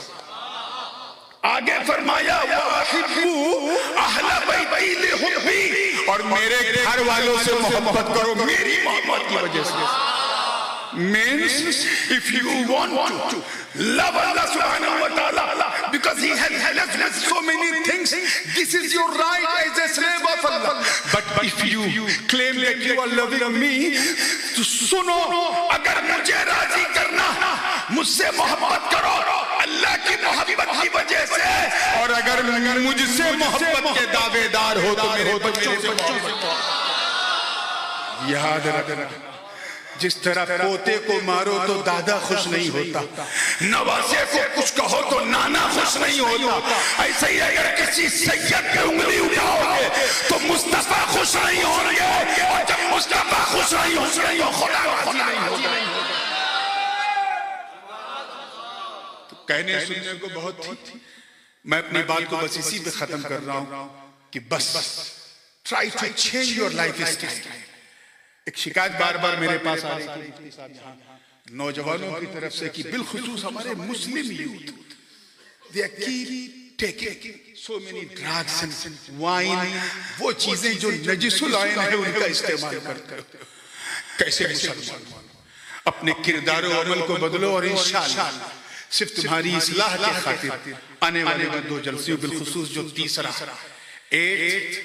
آگے فرمایا وَأَحِبُّوا أَهْلَ بَيْتِي لِحُبِّي, اور میرے گھر والوں سے محبت کرو میری محبت کی وجہ سے. Means if you want to love Allah subhanahu wa ta'ala because he has blessed with so many things, this is your right as a slave of Allah. But if you claim that you are loving me, تو سنو, اگر مجھے راضی کرنا مجھ سے محبت کرو اللہ کی محبت کی وجہ سے, اور اگر مجھ سے محبت کے دعوے دار ہو تو میرے بچوں سے. یاد رکھنا, جس طرح پوتے کو مارو تو دادا خوش نہیں ہوتا, نواسے کو کچھ کہو تو نانا خوش نہیں ہوتا, ایسے ہی اگر کسی سید پہ انگلی اٹھاؤ گے تو مصطفیٰ خوش نہیں ہوں گے, اور جب مصطفیٰ خوش نہیں ہوں گے تو خدا خوش نہیں ہوگا. تو کہنے سننے کو بہت تھی, میں اپنی بات کو بس اسی پہ ختم کر رہا ہوں کہ بس try to change your life style. ایک شکایت بار بار میرے پاس آ رہی تھی, نوجوانوں کی طرف سے کہ بالخصوص ہمارے Muslim youth they keep taking so many drugs and wine, وہ چیزیں جو نجس العین ہے ان کا استعمال کرتے ہو. کیسے مسلمان اپنے کردار و عمل کو بدلو اور انشاءاللہ صرف تمہاری اصلاح کے خاطر آنے والے 2 جلسے بالخصوص جو 8th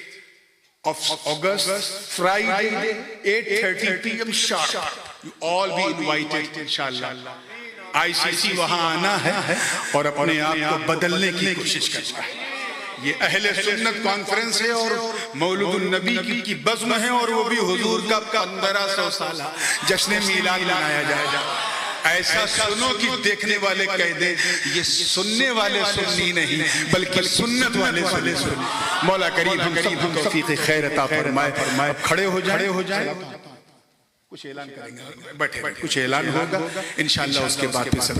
of August Friday 8:30 PM sharp, you all be invited inshallah. ICC وہاں آنا ہے اور اپنے آپ کو بدلنے کی کوشش کرنا ہے. یہ اہل سنت کانفرنس ہے اور مولد النبی کی بزم ہے اور وہ بھی حضور کا 1500 سالہ جشن میلاد منایا جائے گا. ایسا سنو کہ دیکھنے والے کہہ دیں یہ سننے والے سنی نہیں بلکہ سنت والے سنی. مولا کریم ہم سب کو توفیق خیر عطا فرمائے. کھڑے ہو جائیں کچھ اعلان کریں گے, بیٹھے کچھ اعلان ہوگا انشاءاللہ, اس کے بعد پھر سب